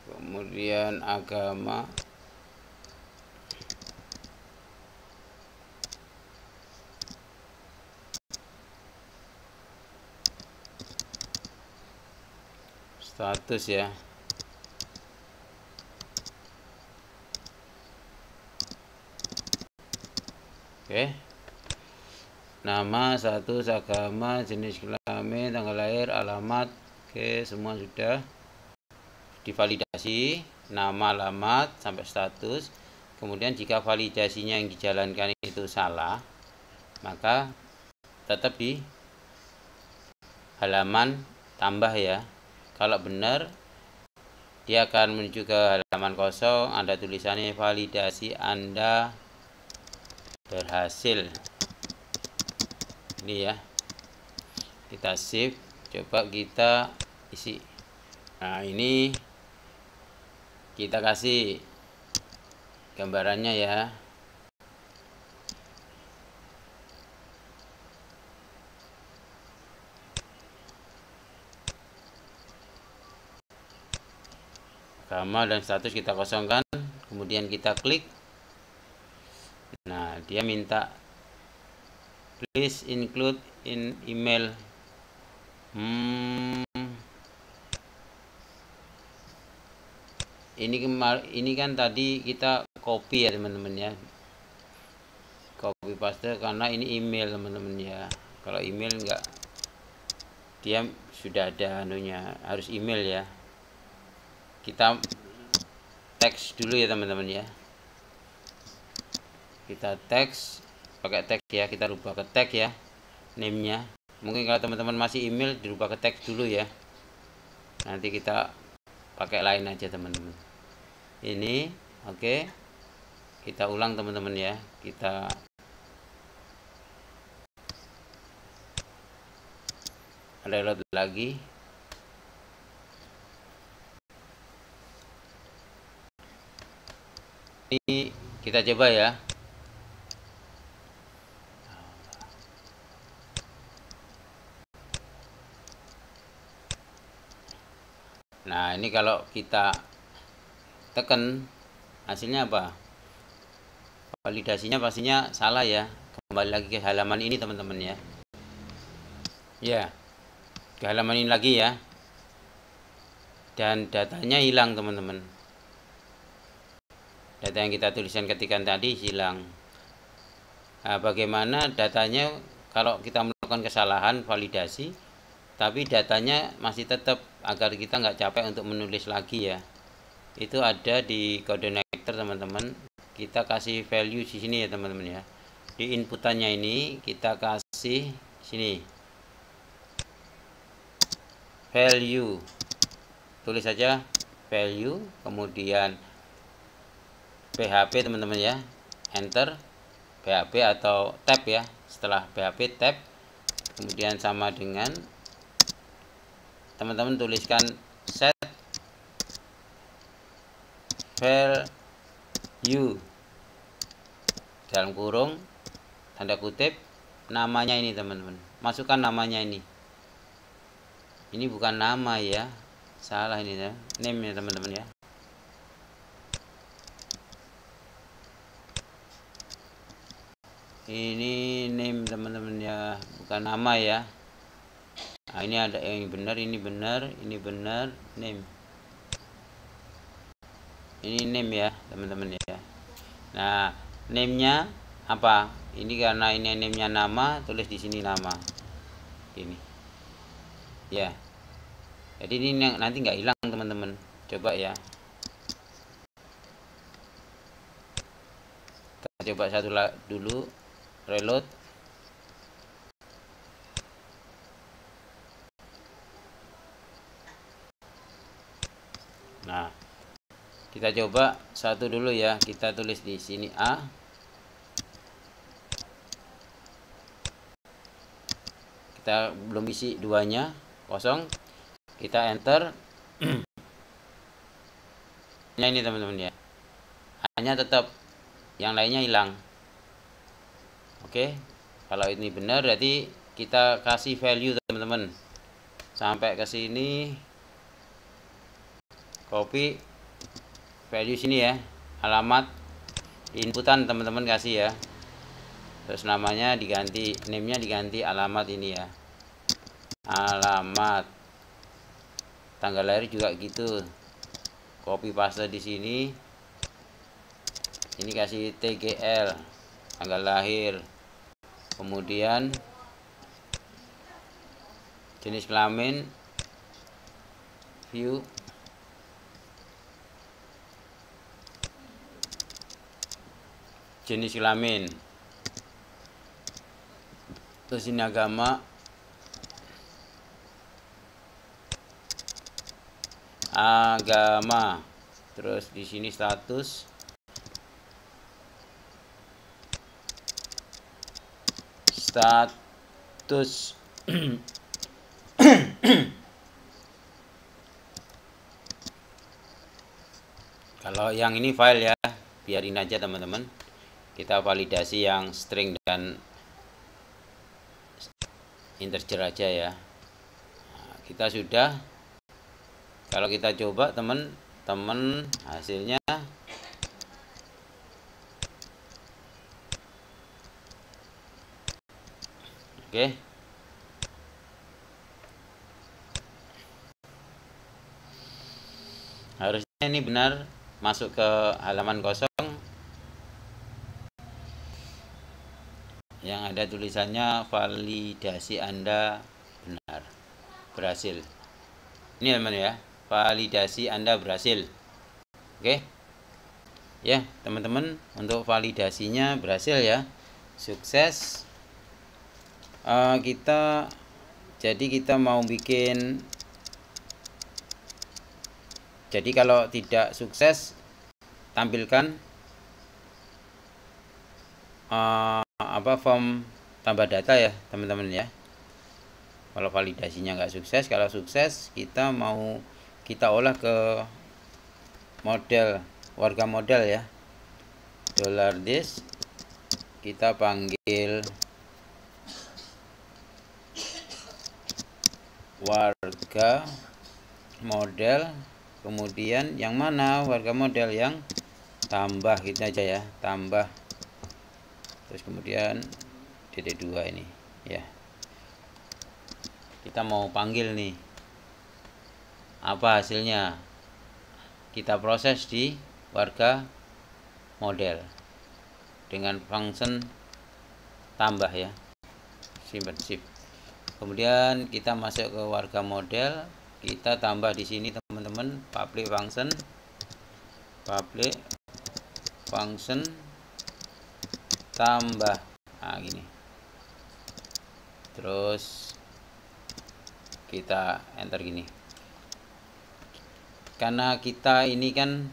kemudian agama, status ya. Oke. Nama, status, agama, jenis kelamin, tanggal lahir, alamat. Oke, semua sudah divalidasi, nama, alamat sampai status. Kemudian jika validasinya yang dijalankan itu salah, maka tetap di halaman tambah ya. Kalau benar, dia akan menuju ke halaman kosong, ada tulisannya validasi Anda berhasil. Ini ya, kita save, coba kita isi. Nah, ini kita kasih gambarannya ya. Agama dan status kita kosongkan, kemudian kita klik. Nah, dia minta please include in email. Ini kan tadi kita copy ya teman-teman ya, copy paste karena ini email teman-teman ya. Kalau email enggak, dia sudah ada anunya, harus email ya. Kita teks dulu ya teman-teman ya, kita teks pakai teks ya, kita rubah ke teks ya name-nya. Mungkin kalau teman-teman masih email, dirubah ke teks dulu ya, nanti kita pakai lain aja teman-teman. Ini oke. Kita ulang teman-teman ya, kita reload lagi. Ini kita coba ya. Nah, ini kalau kita tekan hasilnya apa? Validasinya pastinya salah ya. Kembali lagi ke halaman ini teman-teman ya. Ya, ke halaman ini lagi ya. Dan datanya hilang teman-teman. Data yang kita tuliskan ketikan tadi hilang. Nah, bagaimana datanya kalau kita melakukan kesalahan validasi, tapi datanya masih tetap, agar kita nggak capek untuk menulis lagi ya. Itu ada di Codenator teman-teman. Kita kasih value di sini ya teman-teman ya. Di inputannya ini kita kasih sini value, tulis saja value, kemudian PHP teman-teman ya, enter PHP atau tab ya. Setelah PHP tab, kemudian sama dengan teman-teman tuliskan set value dalam kurung tanda kutip namanya ini teman-teman, masukkan namanya ini. Ini bukan nama ya, salah ini ya, name ya teman-teman ya. Ini name teman-teman ya, bukan nama ya. Nah, ini ada yang benar, ini benar, ini benar, name. Ini name ya teman-teman ya. Nah, name-nya apa? Ini karena ini name-nya nama, tulis di sini nama. Ini. Ya. Jadi ini nanti nggak hilang teman-teman. Coba ya. Kita coba satu dulu, reload. Nah, kita coba satu dulu ya. Kita tulis di sini A. Kita belum isi duanya, kosong. Kita enter. ini teman-teman ya, hanya tetap yang lainnya hilang. Oke, kalau ini benar berarti kita kasih value teman-teman sampai ke sini, copy value sini ya, alamat inputan teman-teman kasih ya, terus namanya diganti, name-nya diganti alamat ini ya, alamat, tanggal lahir juga gitu, copy paste di sini, ini kasih TGL, tanggal lahir, kemudian jenis kelamin, view, jenis kelamin, terus ini agama, terus di sini status, kalau yang ini file ya, biarin aja teman-teman, kita validasi yang string dan integer aja ya. Nah, kita sudah, kalau kita coba teman-teman hasilnya oke. Harusnya ini benar masuk ke halaman kosong yang ada tulisannya validasi Anda benar, berhasil. Ini teman ya, validasi Anda berhasil. Oke ya teman-teman, untuk validasinya berhasil ya, sukses. Kita mau bikin, jadi kalau tidak sukses tampilkan form tambah data ya teman-teman ya. Kalau validasinya nggak sukses, kalau sukses kita olah ke model, warga model ya, $this, kita panggil warga model, kemudian yang mana warga model yang tambah gitu aja ya, tambah, terus kemudian DD2 ini ya, kita mau panggil nih, apa hasilnya kita proses di warga model dengan function tambah ya, simpan shift. Kemudian kita masuk ke warga model, kita tambah di sini teman-teman, public function tambah, nah gini, terus kita enter gini, karena kita ini kan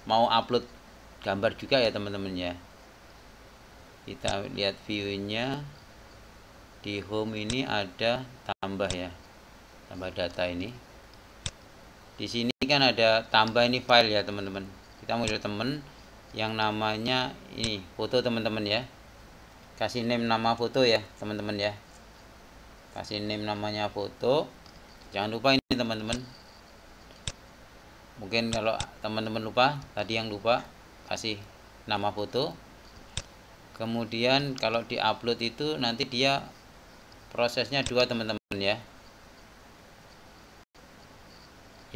mau upload gambar juga ya teman-teman ya. Kita lihat view-nya di home, ini ada tambah ya, tambah data ini. Di sini kan ada tambah ini file ya teman-teman. Kita mau lihat teman yang namanya ini foto teman-teman ya. Kasih name nama foto ya teman-teman ya. Kasih name namanya foto. Jangan lupa ini teman-teman. Mungkin kalau teman-teman lupa, tadi yang lupa kasih nama foto. Kemudian kalau di-upload itu nanti dia prosesnya dua teman-teman ya.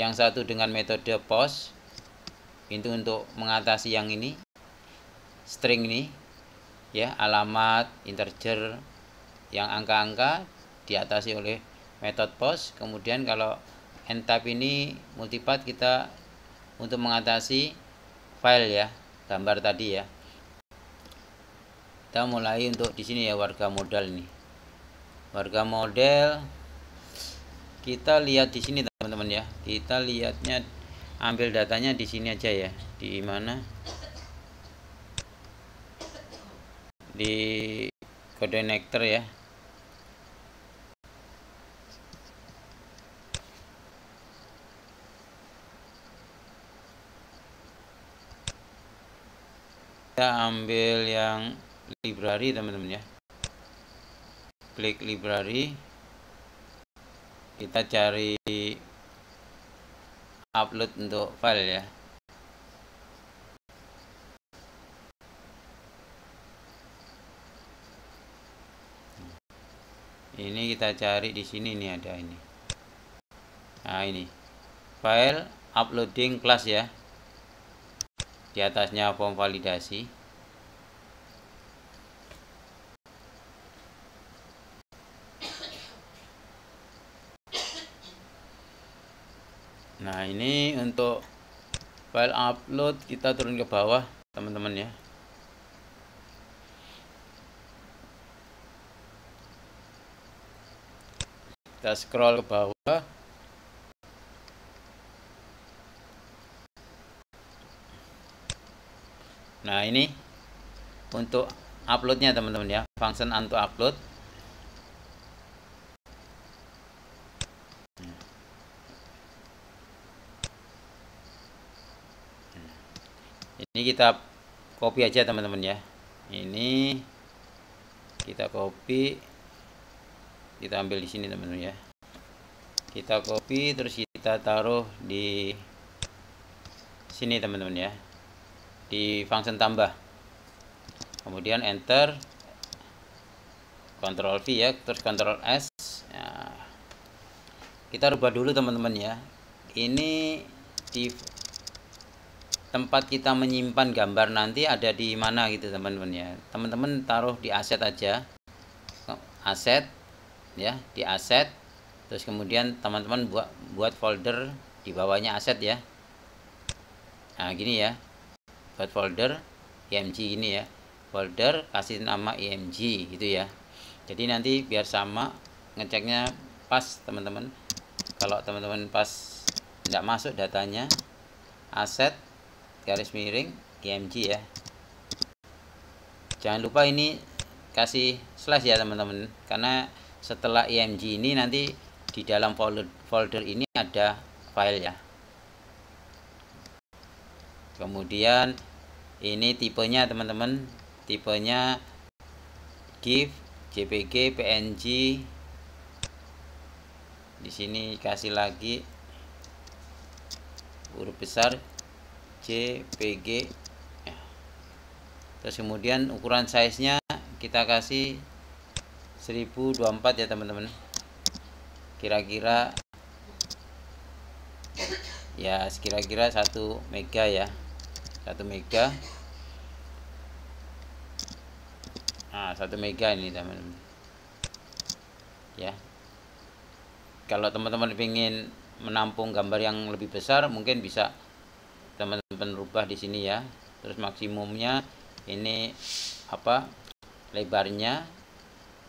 Yang satu dengan metode post, itu untuk mengatasi yang ini, string ini ya, alamat, integer, yang angka-angka diatasi oleh metode post. Kemudian kalau n-type ini multipath, kita untuk mengatasi file ya, gambar tadi ya. Kita mulai untuk di sini ya, warga model ini. Warga model kita lihat di sini teman-teman ya. Kita lihatnya, ambil datanya di sini aja ya. Di mana? Di connector ya. kita ambil yang library teman-teman ya, klik library, kita cari upload untuk file ya. Ini kita cari di sini nih, ada ini. Nah, ini file uploading class ya. Di atasnya form validasi. Nah, ini untuk file upload, kita turun ke bawah teman-teman ya. Kita scroll ke bawah. Nah, ini untuk uploadnya teman-teman ya, function untuk upload. Ini kita copy aja teman-teman ya. Ini kita copy, kita ambil di sini teman-teman ya. Kita copy terus kita taruh di sini teman-teman ya, di function tambah. Kemudian enter, Ctrl V ya, terus Ctrl S. Nah, kita rubah dulu teman-teman ya. Ini di tempat kita menyimpan gambar nanti ada di mana gitu teman-teman ya. Teman-teman taruh di aset aja, aset ya, di aset. Terus kemudian teman-teman buat folder di bawahnya aset ya. Nah, gini ya, buat folder img gini ya, folder kasih nama img gitu ya. Jadi nanti biar sama, ngeceknya pas teman-teman. Kalau teman-teman pas tidak masuk datanya, aset garis miring img ya. Jangan lupa ini kasih slash ya teman-teman, karena setelah img ini nanti di dalam folder ini ada file ya. Kemudian ini tipenya teman-teman, tipenya GIF, JPG, PNG. Di sini kasih lagi huruf besar JPG. Terus kemudian ukuran size-nya kita kasih 1024 ya teman-teman. Kira-kira ya, kira-kira 1 mega ya, 1 mega. Nah, 1 mega ini teman-teman ya. Kalau teman-teman ingin menampung gambar yang lebih besar, mungkin bisa teman-teman rubah di sini ya. Terus maksimumnya ini apa, lebarnya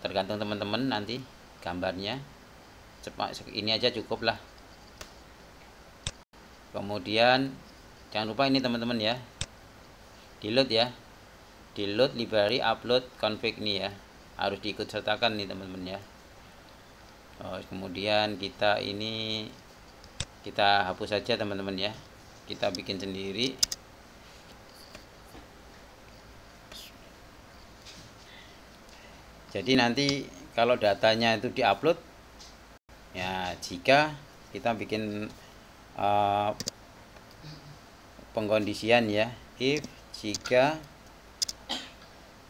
tergantung teman-teman nanti gambarnya. Cepat ini aja cukup lah. Kemudian jangan lupa ini teman-teman ya, download ya, download library upload config nih ya, harus diikut sertakan nih teman-teman ya. Kemudian kita ini kita hapus saja teman-teman ya, kita bikin sendiri. Jadi nanti kalau datanya itu diupload ya, jika kita bikin pengkondisian ya, if jika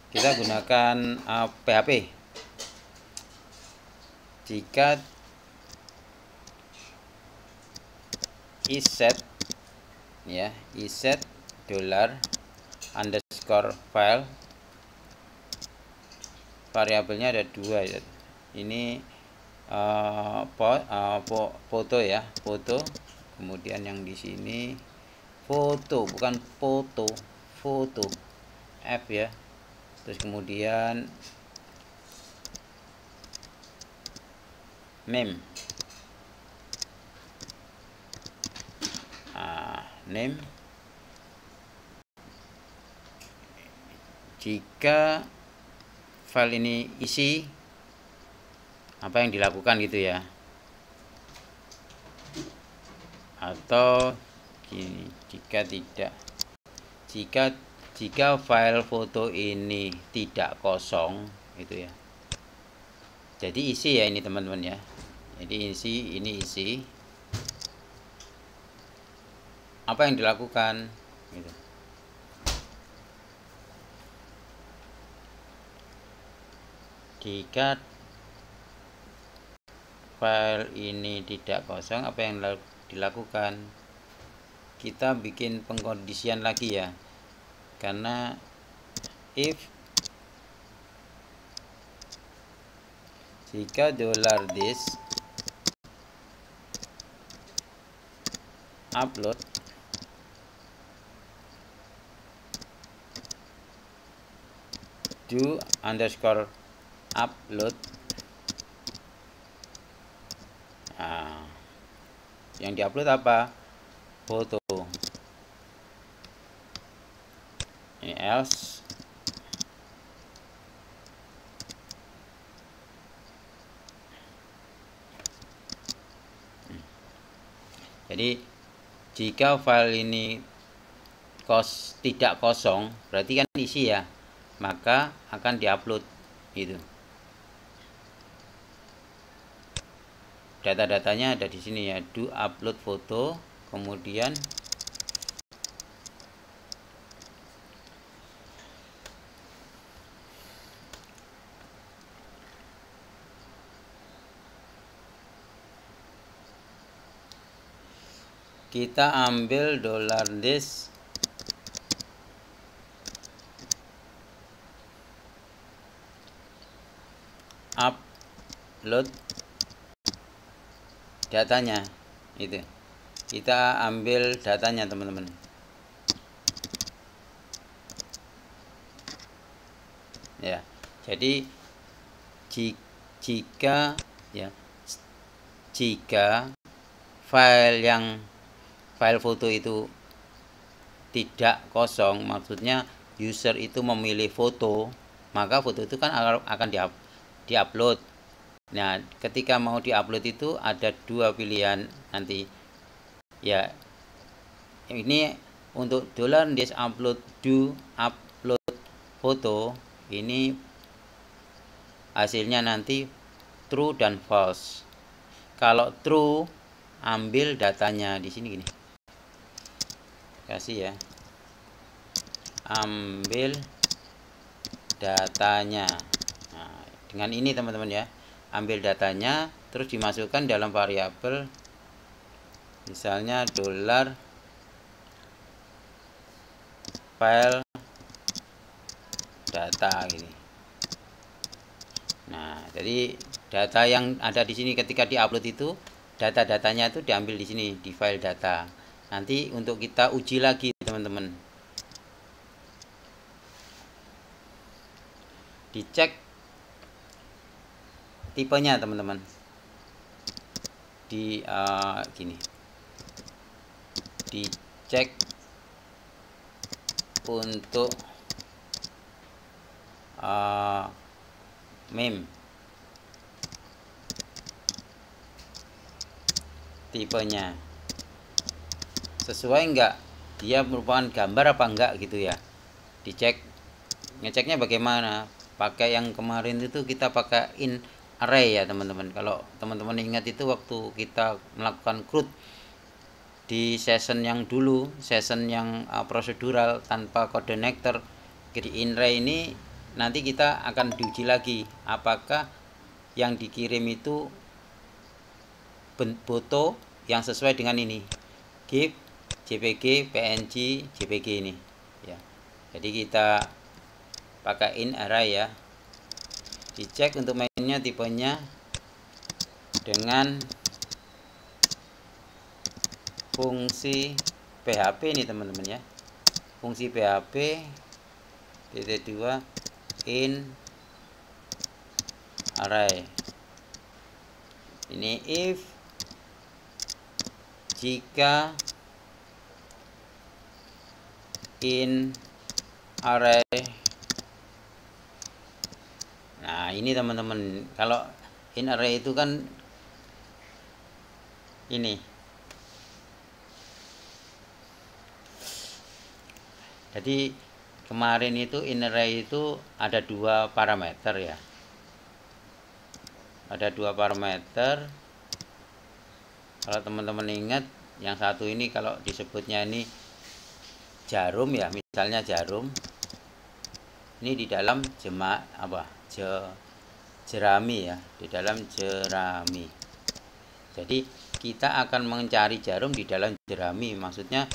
kita gunakan PHP, jika isset ya, isset $_file, variabelnya ada 2 ya. Ini foto ya, foto. Kemudian yang di sini foto, bukan foto, foto F ya. Terus kemudian name, name. Jika file ini isi, apa yang dilakukan gitu ya. Atau gini, jika tidak, jika jika file foto ini tidak kosong itu ya. Jadi isi ya ini teman-teman ya. Jadi ini isi. Apa yang dilakukan gitu. Jika file ini tidak kosong, apa yang dilakukan? Kita bikin pengkondisian lagi ya. Karena if jika $this upload do underscore upload, nah, yang diupload apa? Foto. Ini else jadi jika file ini tidak kosong, berarti kan isi ya, maka akan diupload gitu. Data-datanya ada di sini ya, do upload foto, kemudian kita ambil $this upload datanya itu. Kita ambil datanya teman-teman. Ya. Jadi jika file foto itu tidak kosong, maksudnya user itu memilih foto, maka foto itu kan akan diupload. Nah, ketika mau diupload itu ada dua pilihan nanti. Ya, ini untuk $this upload do upload foto, ini hasilnya nanti true dan false. Kalau true, ambil datanya di sini gini. Kasih ya. Ambil datanya. Nah, dengan ini teman-teman ya. Ambil datanya terus dimasukkan dalam variabel misalnya $file data gini. Nah, jadi data yang ada di sini ketika diupload itu, data-datanya itu diambil di sini di file data. Nanti untuk kita uji lagi teman-teman. Dicek tipenya teman-teman. Gini. Dicek untuk meme tipenya sesuai enggak, dia merupakan gambar apa enggak gitu ya. Dicek, ngeceknya bagaimana? Pakai yang kemarin itu kita pakai in array ya teman-teman. Kalau teman-teman ingat itu waktu kita melakukan CRUD di session yang dulu, session yang prosedural tanpa kode nectar, di in array ini nanti kita akan diuji lagi apakah yang dikirim itu foto yang sesuai dengan ini, GIF, JPG, PNG, JPG ini ya. Jadi kita pakai in array ya. Dicek untuk mainnya tipenya dengan fungsi PHP ini teman-teman ya. Fungsi PHP -2 in array. Ini if jika in array. Nah, ini teman-teman, kalau in array itu kan ini. Jadi kemarin itu in array itu ada 2 parameter ya. Ada 2 parameter. Kalau teman-teman ingat, yang satu ini kalau disebutnya ini jarum ya, misalnya jarum. Ini di dalam jerami ya, di dalam jerami. Jadi kita akan mencari jarum di dalam jerami. Maksudnya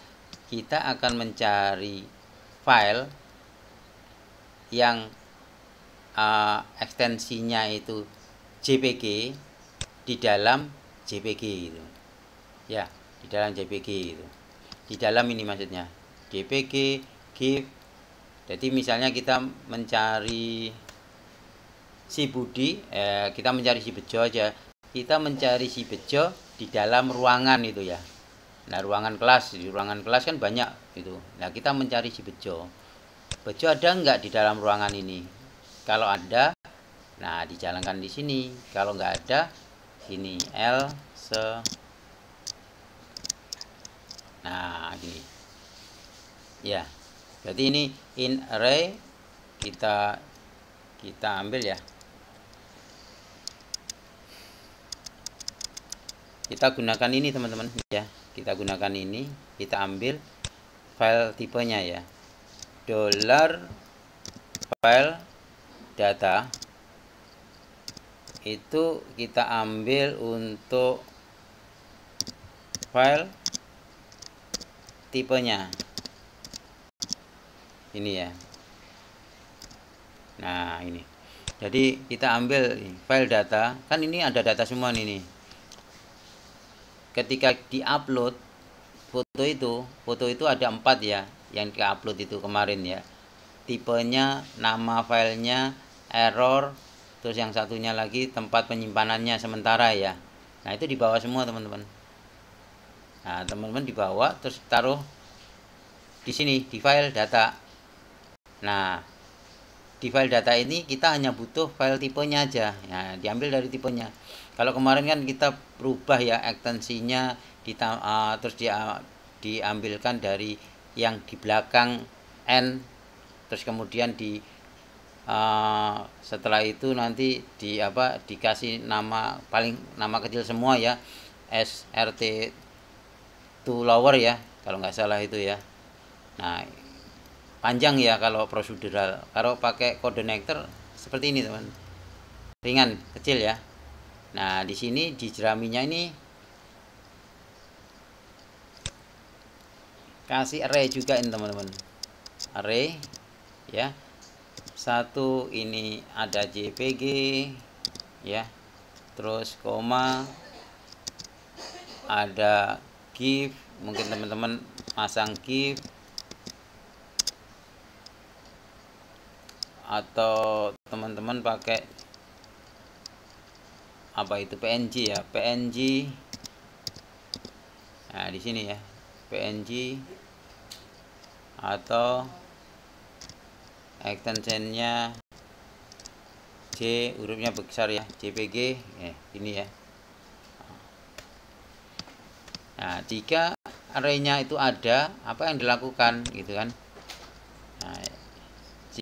kita akan mencari file yang ekstensinya itu JPG di dalam JPG itu. Ya, di dalam JPG itu. Di dalam ini maksudnya JPG, GIF. Jadi misalnya kita mencari si Budi, kita mencari si Bejo aja. Kita mencari si Bejo di dalam ruangan itu ya. Nah, ruangan kelas, di ruangan kelas kan banyak itu. Nah, kita mencari si Bejo. Bejo ada nggak di dalam ruangan ini? Kalau ada, nah dijalankan di sini. Kalau nggak ada, sini nah gini. Ya. Jadi ini in array kita ambil ya. Kita gunakan ini teman-teman ya. Kita gunakan ini, kita ambil file tipenya ya. $file data itu kita ambil untuk file tipenya. Ini ya. Nah, ini. Jadi kita ambil file data, kan ini ada data semua nih. Ketika di-upload foto itu ada 4 ya, yang di-upload itu kemarin ya. Tipenya, nama filenya, error, terus yang satunya lagi tempat penyimpanannya sementara ya. Nah, itu dibawa semua teman-teman. Nah, teman-teman dibawa terus taruh di sini di file data. Nah, di file data ini kita hanya butuh file tipenya aja. Nah, diambil dari tipenya. Kalau kemarin kan kita berubah ya ekstensinya, terus diambilkan dari yang di belakang N, terus kemudian setelah itu nanti dikasih nama kecil semua ya, SRT to lower ya, kalau nggak salah itu ya. Nah, panjang ya kalau prosedural. Kalau pakai kode connector seperti ini teman, ringan kecil ya. Nah, di sini di jeraminya ini kasih array juga ini teman-teman, array ya. Satu ini ada JPG ya, terus koma, ada GIF, mungkin teman-teman masang GIF atau teman-teman pakai PNG ya, PNG. Nah, di sini ya PNG atau extensionnya J, hurufnya besar ya, JPG ini ya. Nah, jika arraynya itu ada, apa yang dilakukan gitu kan. Nah,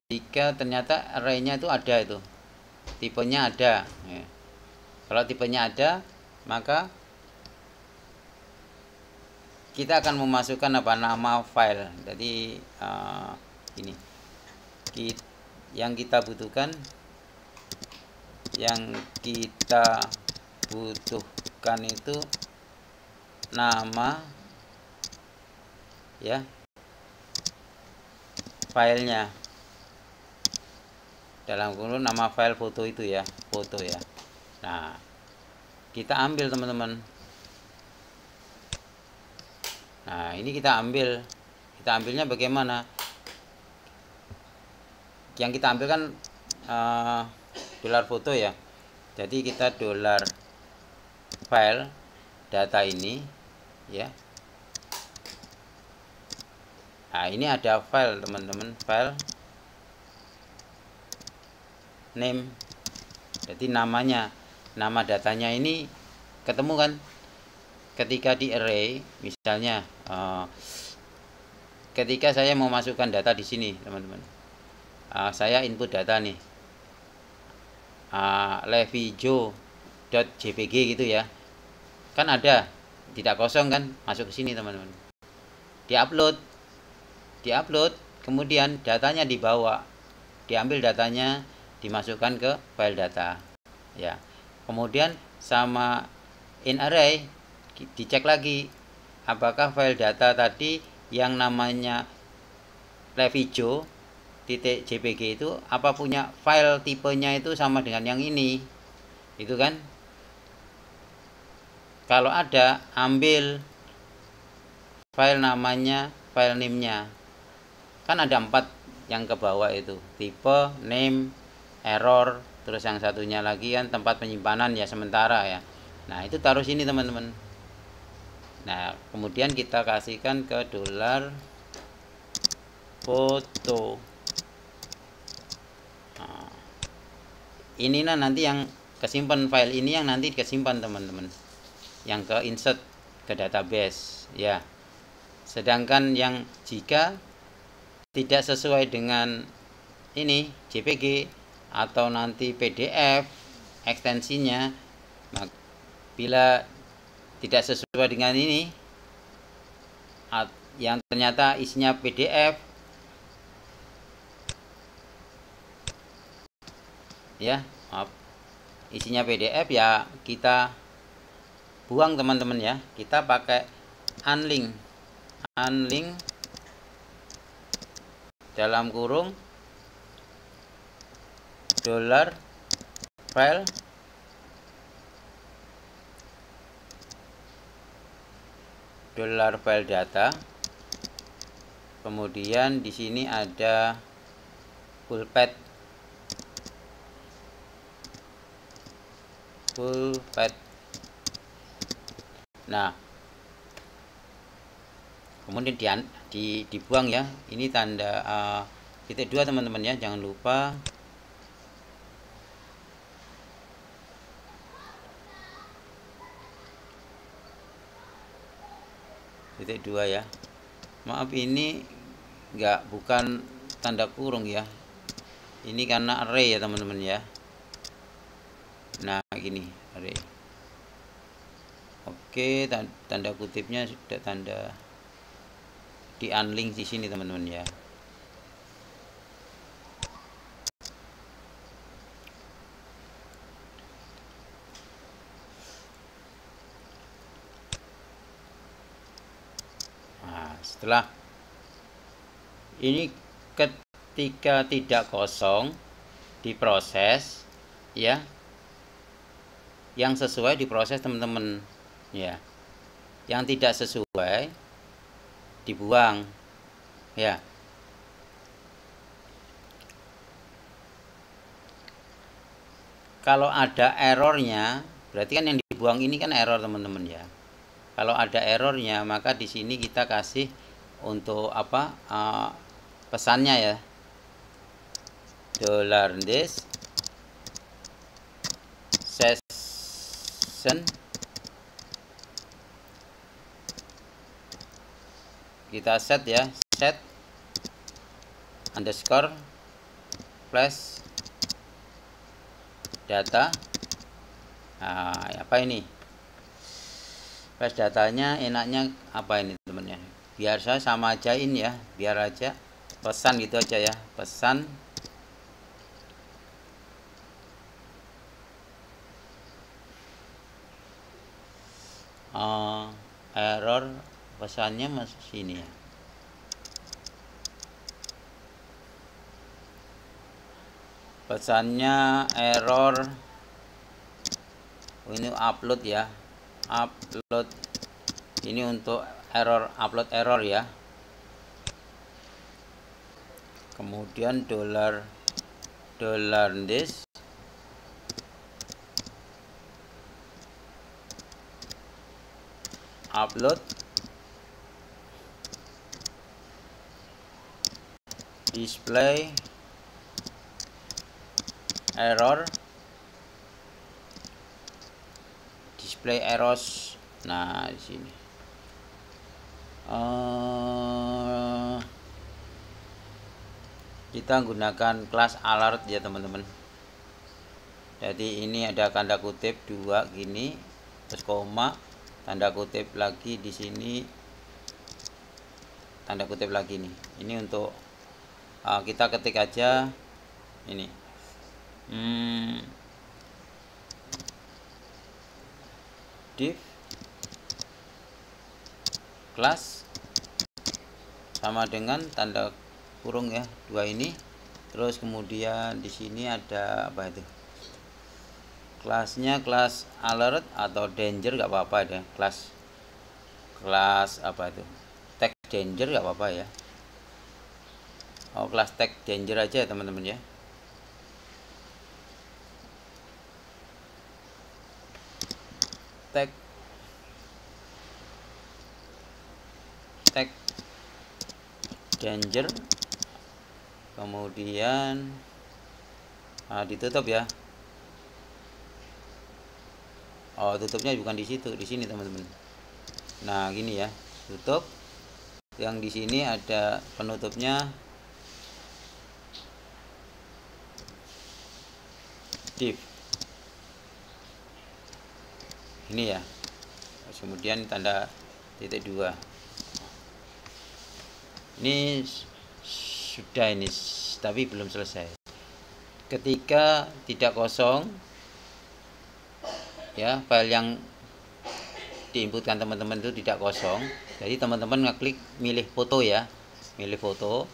jika ternyata arraynya itu ada, itu tipenya ada ya. Kalau tipenya ada, maka kita akan memasukkan nama file. Jadi ini yang kita butuhkan itu nama ya filenya, dalam kurung nama file foto itu ya, foto ya. Nah, kita ambil teman-teman. Nah, ini kita ambilnya bagaimana? Yang kita ambil kan dolar foto ya. Jadi kita dolar file data ini ya. Nah, ini ada file teman-teman, file name. Jadi nama datanya ini ketemu kan ketika di array, misalnya ketika saya mau masukkan data di sini teman-teman, saya input data nih, levijo.jpg gitu ya, kan ada tidak kosong kan, masuk ke sini teman-teman, diupload, kemudian datanya dibawa, diambil datanya, dimasukkan ke file data ya. Kemudian sama in array dicek lagi apakah file data tadi yang namanya levijo.jpg itu apa punya file tipenya itu sama dengan yang ini, itu kan. Kalau ada, ambil file namanya, file name-nya, kan ada 4 yang ke bawah itu, tipe, name, error, terus yang satunya lagi kan tempat penyimpanan ya, sementara ya. Nah itu taruh sini teman-teman. Nah kemudian kita kasihkan ke $foto. Nah, ini nanti yang kesimpan, file ini yang nanti kesimpan teman-teman, yang ke insert ke database ya. Sedangkan yang jika tidak sesuai dengan ini JPG atau nanti PDF ekstensinya, bila tidak sesuai dengan ini, yang ternyata isinya PDF ya, maaf, isinya PDF ya, kita buang teman-teman ya. Kita pakai unlink dalam kurung $file $file data. Kemudian di sini ada full path. Nah, kemudian dibuang ya. Ini tanda titik 2 teman-teman ya, jangan lupa. Titik 2 ya. Maaf, ini bukan tanda kurung ya. Ini karena array ya teman-teman ya. Nah gini, array. Oke, tanda kutipnya sudah tanda di unlink di sini teman-teman ya. Nah, setelah ini ketika tidak kosong diproses ya, yang sesuai diproses teman-teman ya, yang tidak sesuai dibuang ya. Kalau ada errornya, berarti kan yang dibuang ini kan error teman-teman ya. Kalau ada errornya, maka di sini kita kasih untuk apa, pesannya ya, $this session, kita set ya, set underscore flash data. Nah, apa ini flash datanya, enaknya apa ini temennya, biar saya sama ajain ya, biar aja pesan gitu aja ya, pesan error, pesannya masuk sini ya. Pesannya error, ini upload ya, upload ini untuk error, upload error ya. Kemudian $this upload display error, display errors. Nah di sini kita gunakan kelas alert ya teman-teman. Jadi ini ada tanda kutip 2 gini, terus koma, tanda kutip lagi di sini, tanda kutip lagi nih. Ini untuk kita ketik aja ini. Div kelas sama dengan tanda kurung ya, 2 ini. Terus kemudian di sini ada apa itu? Kelasnya kelas alert atau danger gak apa-apa deh. Kelas apa itu? Tag danger gak apa-apa ya. Kelas tag danger aja teman-teman ya. Tag danger, kemudian ditutup ya. Tutupnya bukan di situ, di sini teman-teman. Nah gini ya, tutup. Yang di sini ada penutupnya div ini ya. Kemudian tanda titik 2 ini sudah ini, tapi belum selesai. Ketika tidak kosong ya, file yang diinputkan teman-teman itu tidak kosong, jadi teman-teman ngeklik milih foto ya, milih foto.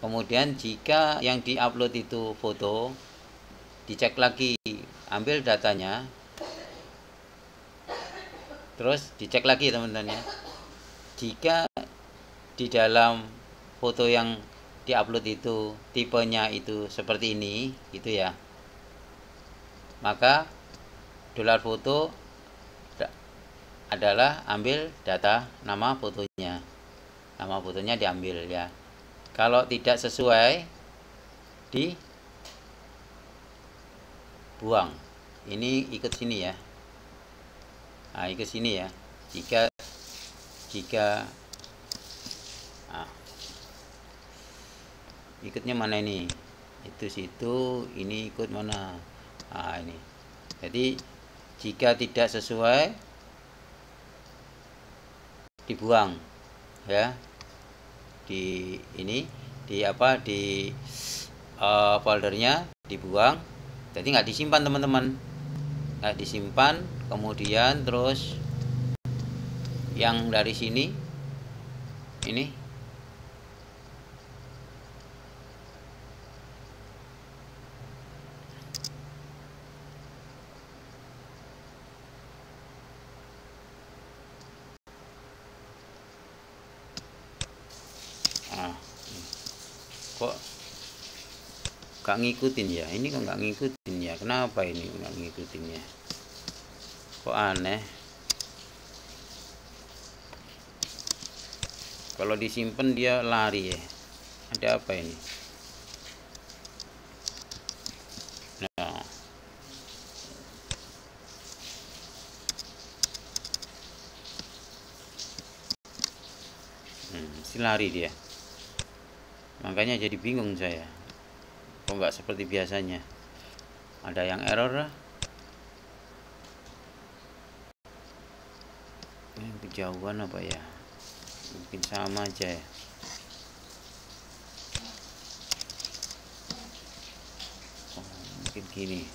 Kemudian jika yang diupload itu foto, dicek lagi, ambil datanya, terus dicek lagi teman-teman ya. Jika di dalam foto yang diupload itu tipenya itu seperti ini gitu ya, maka $foto adalah ambil data nama fotonya, diambil ya. Kalau tidak sesuai dibuang. Ini ikut sini ya. Nah, ikut sini ya. Jika ikutnya mana ini? Itu situ, ini ikut mana? Nah, ini. Jadi jika tidak sesuai dibuang ya. Di ini di foldernya dibuang. Jadi nggak disimpan teman-teman. Nggak disimpan, kemudian terus yang dari sini ini kok gak ngikutin ya, ini kok gak ngikutin ya, kenapa ini gak ngikutin ya, kok aneh. Kalau disimpan dia lari ya, ada apa ini? Nah, si lari dia, makanya jadi bingung saya, kok nggak seperti biasanya, ada yang error lah. Kejauhan apa ya, mungkin sama aja ya. Mungkin gini.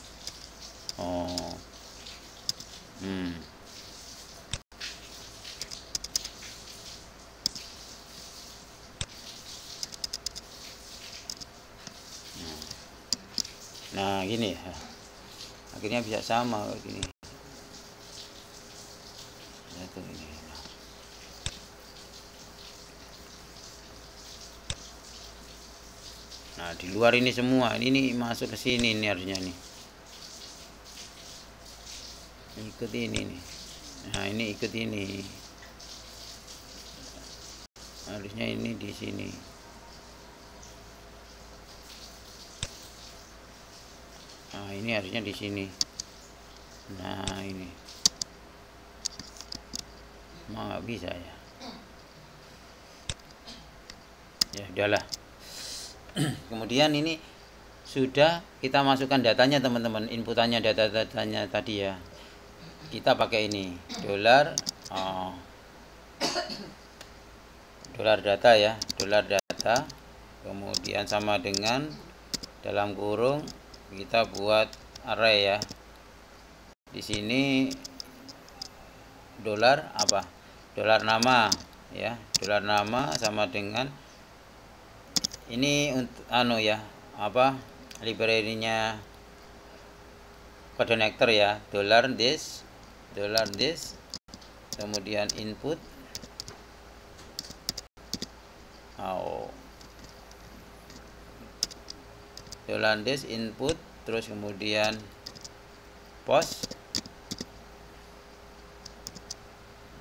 Nah gini ya, akhirnya bisa sama gini. Nah di luar ini semua, ini masuk ke sini nih, harusnya nih ikut ini nih. Nah ini ikut ini, harusnya ini di sini. Nah ini harusnya di sini. Nah ini mau nggak bisa ya, ya udahlah. Kemudian ini sudah kita masukkan datanya teman-teman, inputannya data-datanya tadi ya. Kita pakai ini dolar data ya, dolar data. Kemudian sama dengan dalam kurung kita buat array ya. Di sini dolar apa? Dolar nama ya. Dolar nama sama dengan ini untuk ya, apa? Library-nya connector ya, dollar this, kemudian input dollar this input, terus kemudian post.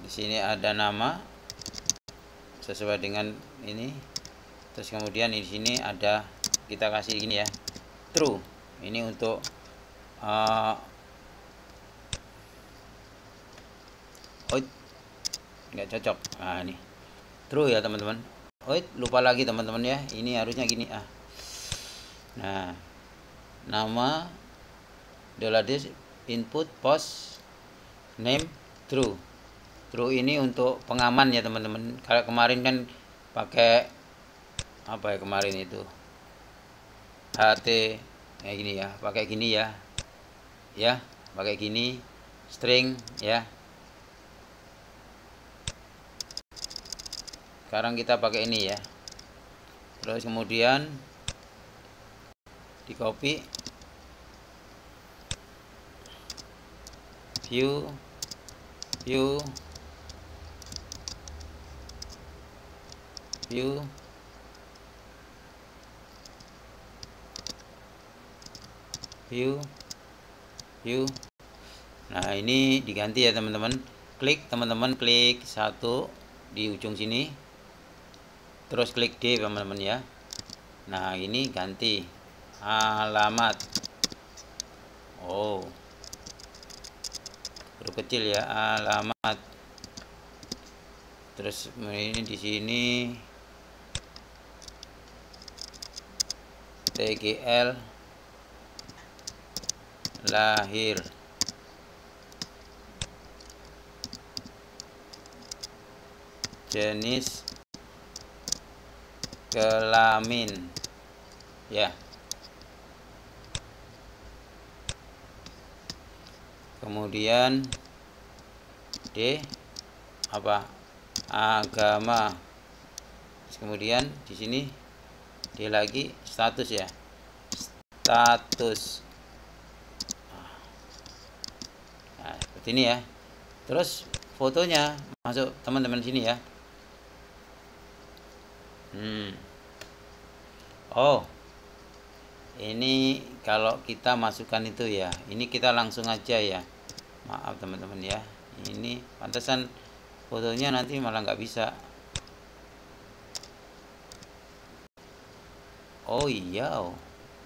Di sini ada nama sesuai dengan ini, terus kemudian di sini ada kita kasih gini ya, true. Ini untuk nggak cocok. Nah ini true ya teman-teman. Lupa lagi teman-teman ya, ini harusnya gini nah, nama dollar this input post name true. True ini untuk pengaman ya teman-teman. Kalau kemarin kan pakai apa ya, kemarin itu HT kayak gini ya, pakai gini ya, pakai gini string ya. Sekarang kita pakai ini ya, terus kemudian di copy, view nah ini diganti ya teman-teman. Teman-teman klik satu di ujung sini, terus klik D teman-teman ya. Nah ini ganti alamat, huruf kecil ya, alamat. Terus ini di sini TGL lahir, jenis kelamin ya. Kemudian D apa, agama. Kemudian di sini D lagi status ya, status. Nah, seperti ini ya. Terus fotonya masuk teman-teman sini ya. Ini kalau kita masukkan itu ya, ini kita langsung aja ya. Maaf teman-teman ya, ini pantesan fotonya nanti malah nggak bisa.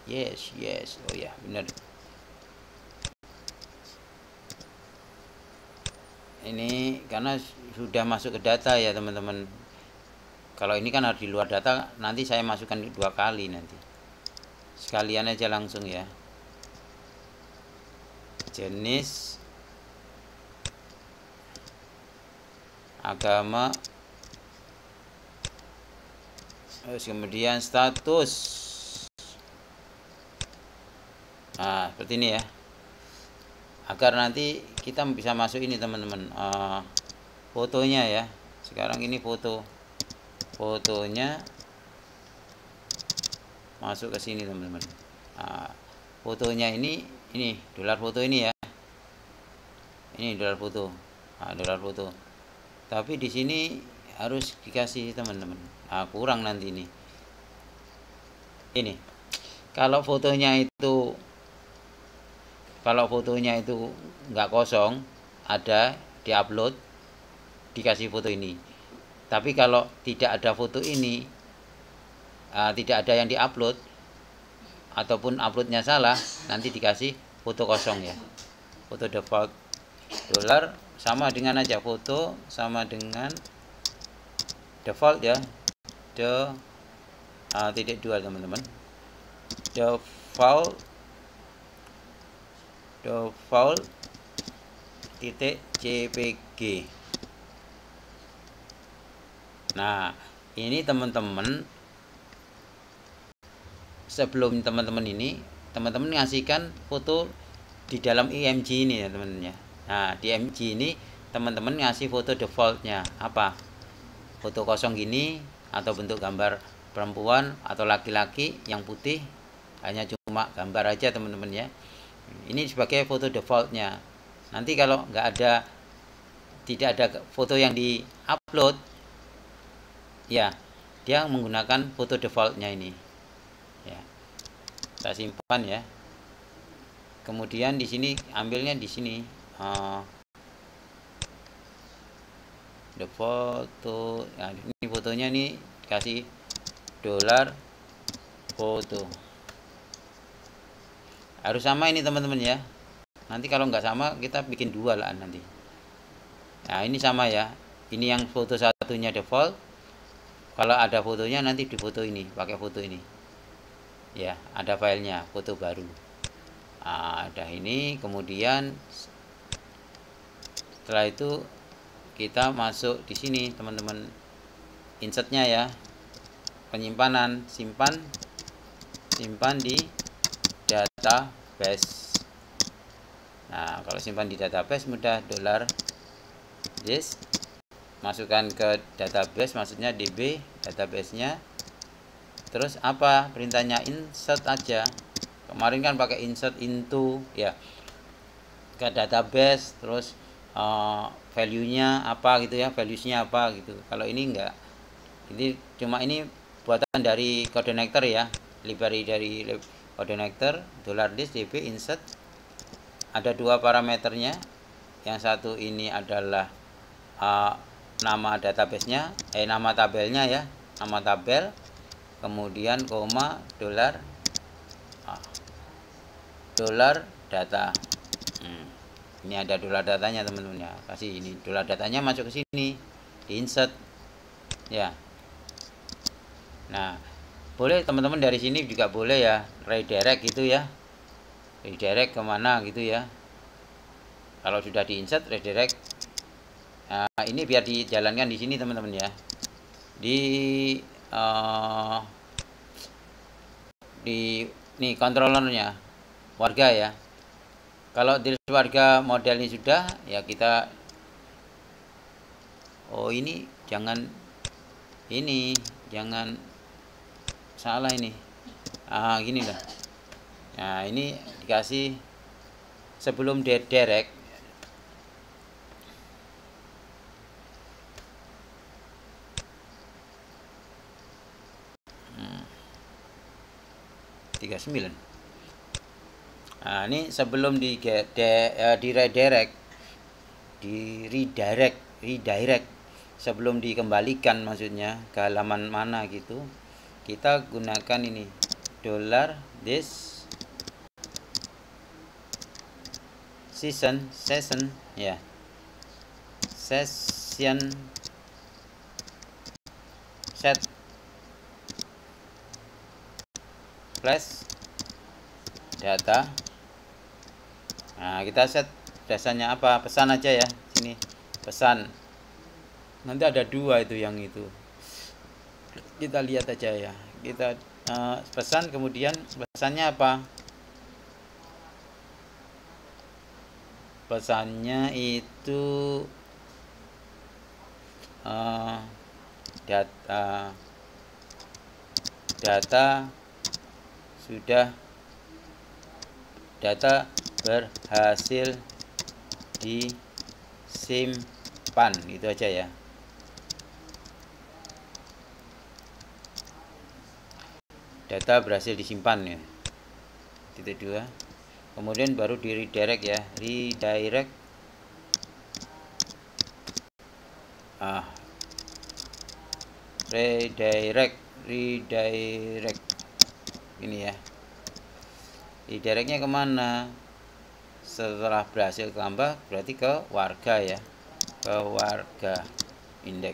Yes, benar. Ini karena sudah masuk ke data ya teman-teman. Kalau ini kan harus di luar data, nanti saya masukkan 2 kali nanti. Sekalian aja langsung ya. Jenis, agama, terus kemudian status. Nah seperti ini ya, agar nanti kita bisa masuk ini teman-teman, fotonya ya. Sekarang ini fotonya masuk ke sini teman-teman. Nah, fotonya ini dolar foto ini ya, ini dolar foto. Nah, dolar foto, tapi di sini harus dikasih teman-teman. Nah, kurang nanti ini kalau fotonya itu nggak kosong, ada diupload, dikasih foto ini. Tapi kalau tidak ada foto ini, tidak ada yang diupload ataupun uploadnya salah, nanti dikasih foto kosong ya, foto default. Dolar sama dengan aja, foto sama dengan default ya, titik dua teman-teman, default titik jpg. Nah ini teman-teman, sebelum teman-teman ngasihkan foto di dalam img ini ya teman-teman ya. Nah di img ini teman-teman ngasih foto defaultnya apa, foto kosong gini, atau bentuk gambar perempuan atau laki-laki yang putih, hanya cuma gambar aja teman-teman ya. Ini sebagai foto defaultnya. Nanti kalau tidak ada foto yang di upload ya, dia menggunakan foto defaultnya ini ya. Saya simpan ya. Kemudian di sini ambilnya di sini default foto. Nah, ini fotonya nih kasih $foto. Harus sama ini teman-teman ya. Nanti kalau nggak sama kita bikin dua lah nanti. Nah ini sama ya. Ini yang foto satunya default. Kalau ada fotonya nanti di foto ini, pakai foto ini. Ya, ada filenya, foto baru. Nah, ada ini, kemudian setelah itu kita masuk di sini teman-teman, insertnya ya, penyimpanan, simpan di database. Nah kalau simpan di database mudah, $this, masukkan ke database, maksudnya DB database-nya. Terus apa perintahnya? Insert aja. Kemarin kan pakai insert into ya, ke database. Terus value-nya apa gitu ya, values-nya apa gitu. Kalau ini enggak, ini cuma ini buatan dari Codector ya, library dari Codector, $this db insert. Ada dua parameternya. Yang satu ini adalah nama database-nya, nama tabelnya ya, nama tabel, kemudian koma $, $data. Ini ada $datanya teman-teman ya, kasih ini $datanya masuk ke sini, di insert ya. Nah boleh teman-teman dari sini juga boleh ya, redirect gitu ya, redirect kemana gitu ya. Kalau sudah di insert, redirect. Nah, ini biar dijalankan di sini teman-teman ya, di nih controllernya warga ya. Kalau di warga model ini sudah ya, kita ini jangan salah ini. Gini lah. Nah ini dikasih sebelum direct. Nah ini sebelum di redirect sebelum dikembalikan, maksudnya ke halaman mana gitu, kita gunakan ini $this session ya, session set flash data. Nah kita set dasarnya apa, pesan aja ya, sini pesan. Nanti ada dua itu, yang itu kita lihat aja ya, kita pesan. Kemudian pesannya apa, pesannya itu data berhasil disimpan, gitu aja ya. Data berhasil disimpan ya, titik 2. Kemudian baru di redirect ya, redirect ini ya. Redirectnya kemana? Setelah berhasil tambah berarti ke warga ya, ke warga index.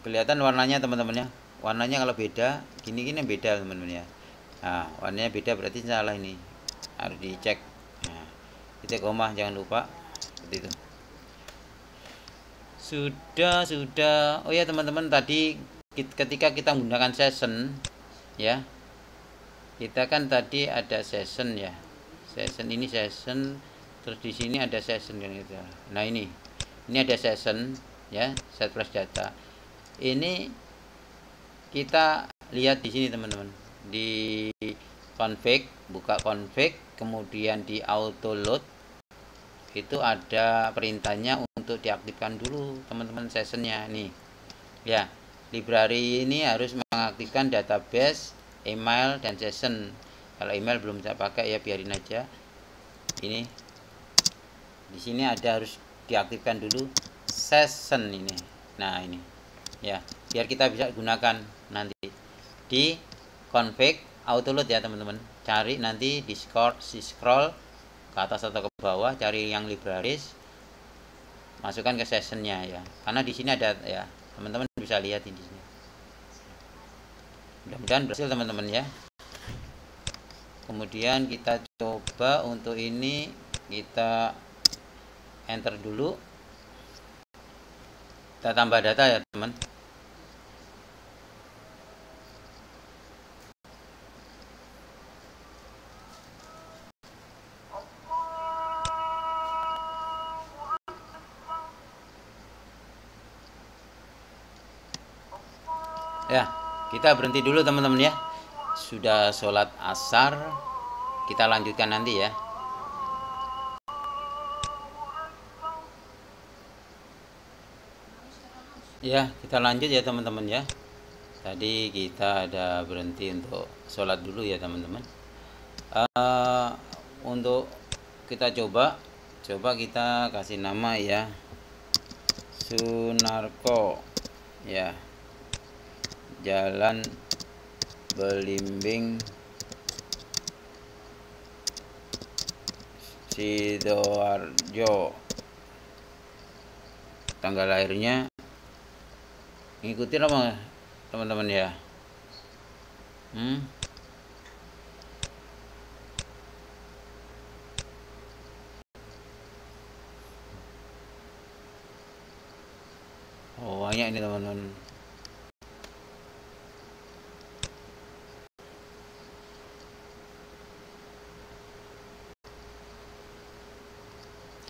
kelihatan warnanya teman-teman ya. Warnanya kalau beda gini-gini beda teman-teman ya. Nah, warnanya beda berarti salah, ini harus dicek. Nah, kita koma jangan lupa seperti itu. Sudah. Oh ya teman-teman, tadi ketika kita menggunakan session ya, kita kan tadi ada session ya, session ini session, terus di sini ada session kan gitu. Nah ini ada session ya, set press data. Ini kita lihat di sini teman-teman, di config, buka config, kemudian di auto load itu ada perintahnya untuk diaktifkan dulu teman-teman sessionnya nih ya. Library ini harus mengaktifkan database, email, dan session. Kalau email belum bisa pakai ya biarin aja. Ini di sini ada harus diaktifkan dulu session ini. Nah ini ya, biar kita bisa gunakan nanti di config auto load ya teman-teman. Cari nanti di scroll ke atas atau ke bawah, cari yang libraries, masukkan ke sessionnya ya. Karena di sini ada ya, teman-teman bisa lihat di sini. Mudah-mudahan berhasil teman-teman ya. Kemudian kita coba untuk ini, kita enter dulu, kita tambah data ya teman. Ya, kita berhenti dulu teman-teman ya. Sudah sholat asar, kita lanjutkan nanti ya. Ya, kita lanjut ya teman-teman ya. Tadi kita ada berhenti untuk sholat dulu ya teman-teman. Untuk kita coba kita kasih nama ya, Sunarko ya, Jalan Belimbing Sidoarjo. Tanggal lahirnya ngikutin apa teman-teman ya. Oh banyak ini teman-teman.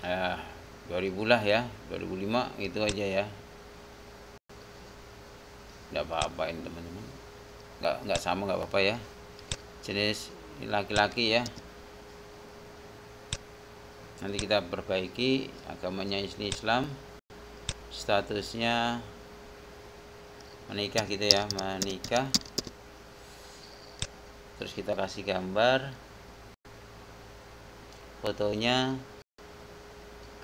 Ya 2000 lah ya, 2005 itu aja ya. Nggak apa-apa ini teman-teman, nggak sama, nggak apa-apa ya. Jenis laki-laki ya. Nanti kita perbaiki, agamanya Islam, statusnya menikah gitu ya, menikah. Terus kita kasih gambar fotonya,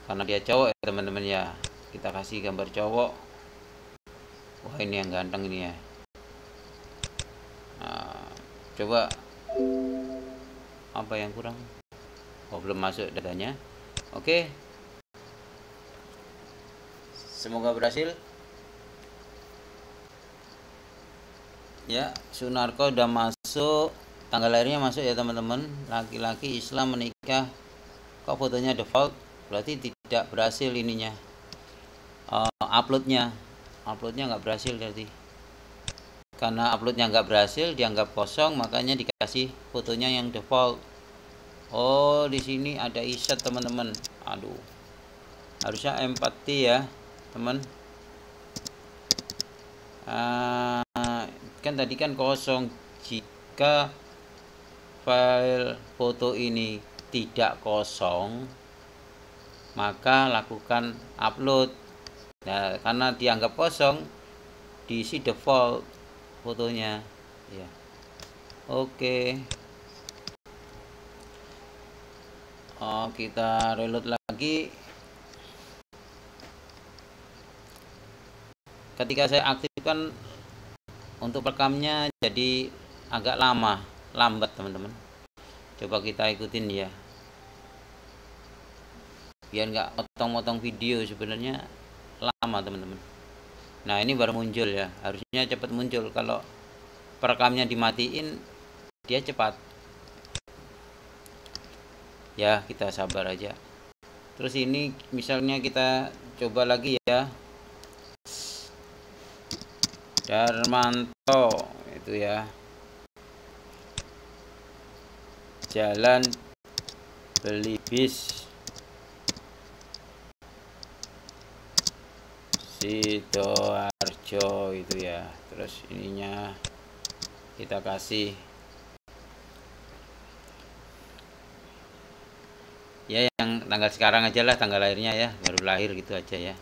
karena dia cowok ya teman-teman ya, kita kasih gambar cowok. Wah ini yang ganteng ini ya. Nah, coba apa yang kurang? Oh belum masuk datanya. Oke, semoga berhasil ya. Sunarko udah masuk, tanggal lahirnya masuk ya teman-teman, laki-laki Islam, menikah. Kok fotonya default? Berarti tidak berhasil ininya, uploadnya nggak berhasil. Berarti karena uploadnya nggak berhasil, dianggap kosong, makanya dikasih fotonya yang default. Oh di sini ada iset teman-teman. Aduh, harusnya empati ya teman. Kan tadi kan kosong. Jika file foto ini tidak kosong, maka lakukan upload. Nah karena dianggap kosong, diisi default fotonya ya. Oke. Kita reload lagi. Ketika saya aktifkan untuk rekamnya jadi agak lambat teman-teman. Coba kita ikutin ya, biar nggak potong-potong video, sebenarnya lama teman-teman. Nah, ini baru muncul ya, harusnya cepat muncul. Kalau perekamnya dimatiin, dia cepat. Ya, kita sabar aja. Terus ini misalnya kita coba lagi ya, Darmanto itu ya, Jalan beli bis Sidoarjo itu ya. Terus ininya kita kasih ya yang tanggal sekarang aja lah, tanggal lahirnya ya, baru lahir gitu aja ya.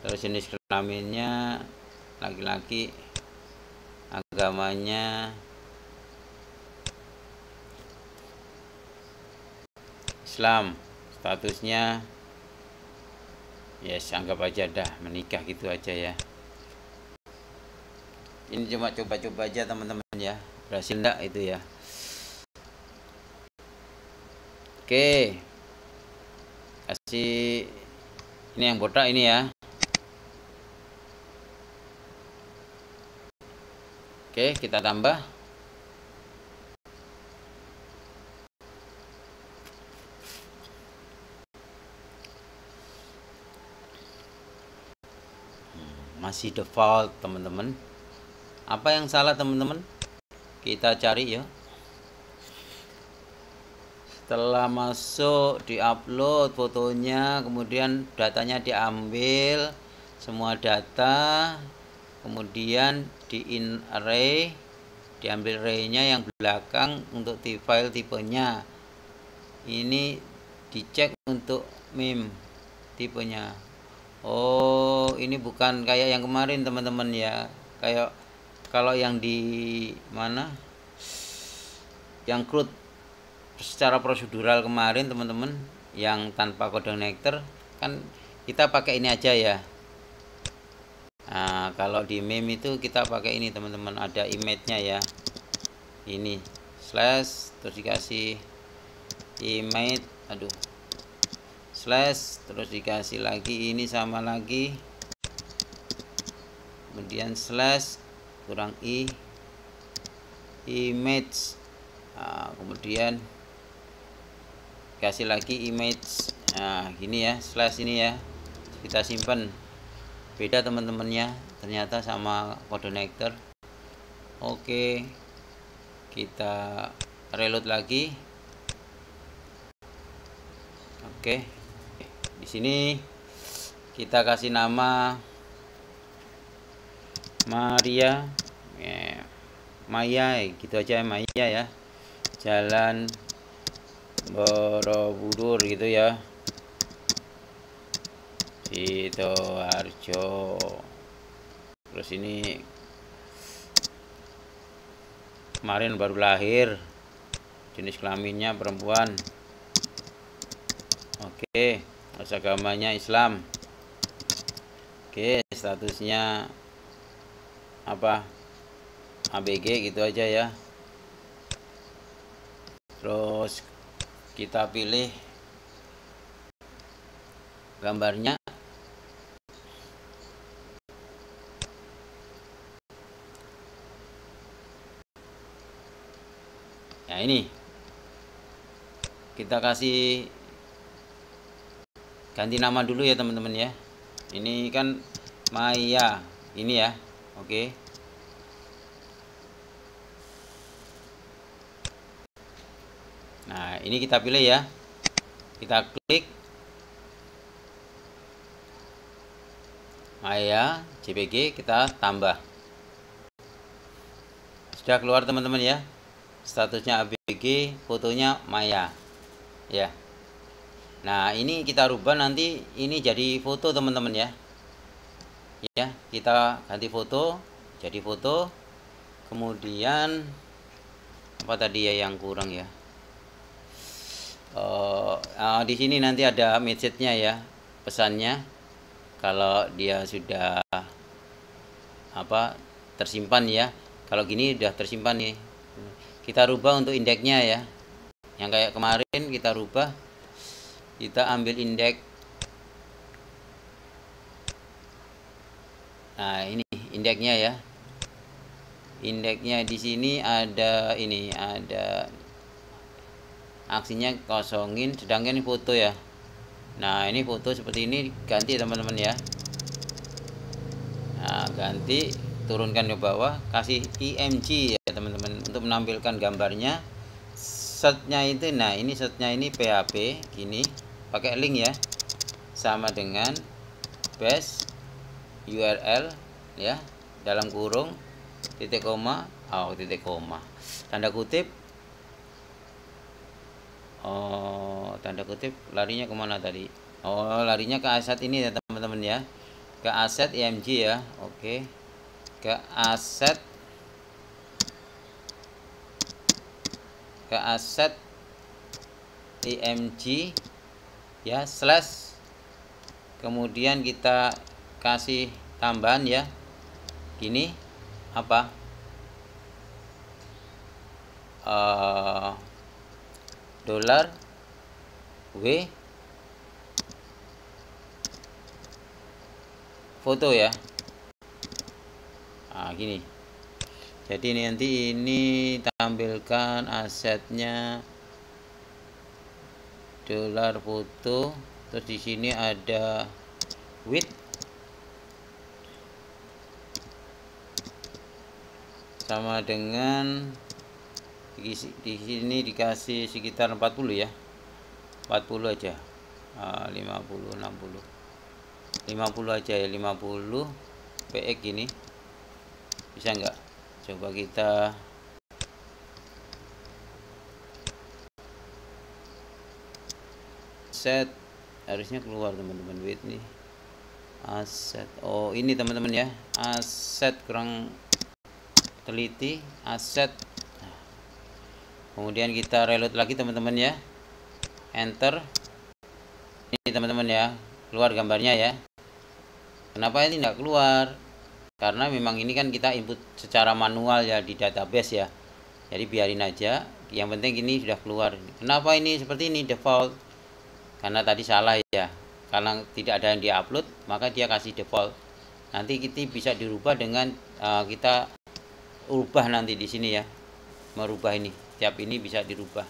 Terus jenis kelaminnya laki-laki, agamanya Islam, statusnya yes, anggap aja dah menikah gitu aja ya. Ini cuma coba-coba aja teman-teman ya, berhasil enggak itu ya. Oke, kasih ini yang botak ini ya. Oke, kita tambah. Masih default teman-teman. Apa yang salah teman-teman? Kita cari ya. Setelah masuk, diupload fotonya, kemudian datanya diambil, semua data, kemudian di in array, diambil array-nya yang belakang untuk di file tipenya. Ini dicek untuk meme tipenya. Oh, ini bukan kayak yang kemarin teman-teman ya. Kayak kalau yang di mana? Yang CRUD secara prosedural kemarin teman-teman, yang tanpa kode connector kan kita pakai ini aja ya. Nah, kalau di meme itu kita pakai ini teman-teman, ada image-nya ya. Ini slash terus dikasih image, aduh, slash terus dikasih lagi ini sama lagi, kemudian slash kurang i image, nah, kemudian kasih lagi image. Nah, gini ya, slash ini ya, kita simpan. Beda teman-temannya ternyata sama kode connector. Oke, kita reload lagi. Oke, di sini kita kasih nama Maria ya, Maya gitu aja, Maya ya, Jalan Borobudur gitu ya, Sidoarjo. Terus ini kemarin baru lahir, jenis kelaminnya perempuan. Oke, agamanya Islam. Oke, statusnya apa? ABG gitu aja ya. Terus kita pilih gambarnya. Nah, ini kita kasih ganti nama dulu ya teman-teman ya. Ini kan Maya ini ya. Oke. Nah, ini kita pilih ya. Kita klik Maya JPG, kita tambah. Sudah keluar teman-teman ya. Statusnya ABG, fotonya Maya. Ya. Nah, ini kita rubah nanti ini jadi foto teman-teman ya. Ya, kita ganti foto jadi foto. Kemudian apa tadi ya yang kurang ya? Di sini nanti ada message-nya ya, pesannya kalau dia sudah apa tersimpan ya. Kalau gini udah tersimpan nih. Kita rubah untuk indeksnya ya. Yang kayak kemarin kita rubah, kita ambil indeks Nah, ini indeksnya ya. Indeksnya di sini ada ini, ada aksinya kosongin, sedangkan ini foto ya. Nah, ini foto seperti ini ganti teman-teman ya. Nah, ganti, turunkan ke bawah, kasih img ya teman-teman untuk menampilkan gambarnya. Setnya itu, nah ini setnya ini PHP gini, pakai link ya, sama dengan base URL ya, dalam kurung titik koma, titik koma, tanda kutip, tanda kutip, larinya kemana tadi? Larinya ke aset ini ya teman-teman ya, ke aset img ya. Oke, ke aset img ya, slash, kemudian kita kasih tambahan ya, gini apa, dolar W foto ya. Nah, gini. Jadi nanti ini tampilkan asetnya dolar foto, terus di sini ada width sama dengan di sini dikasih sekitar 40 ya, 40 aja, 50 60 50 aja ya, 50 px gini, bisa nggak? Coba kita set, harusnya keluar teman-teman, width nih, aset, ini teman-teman ya, aset kurang teliti, aset. Kemudian kita reload lagi teman-teman ya, enter. Ini teman-teman ya, keluar gambarnya ya. Kenapa ini tidak keluar? Karena memang ini kan kita input secara manual ya di database ya, jadi biarin aja, yang penting ini sudah keluar. Kenapa ini seperti ini default? Karena tadi salah ya, karena tidak ada yang diupload maka dia kasih default. Nanti kita bisa dirubah dengan kita ubah nanti di sini ya, merubah ini, tiap ini bisa dirubah.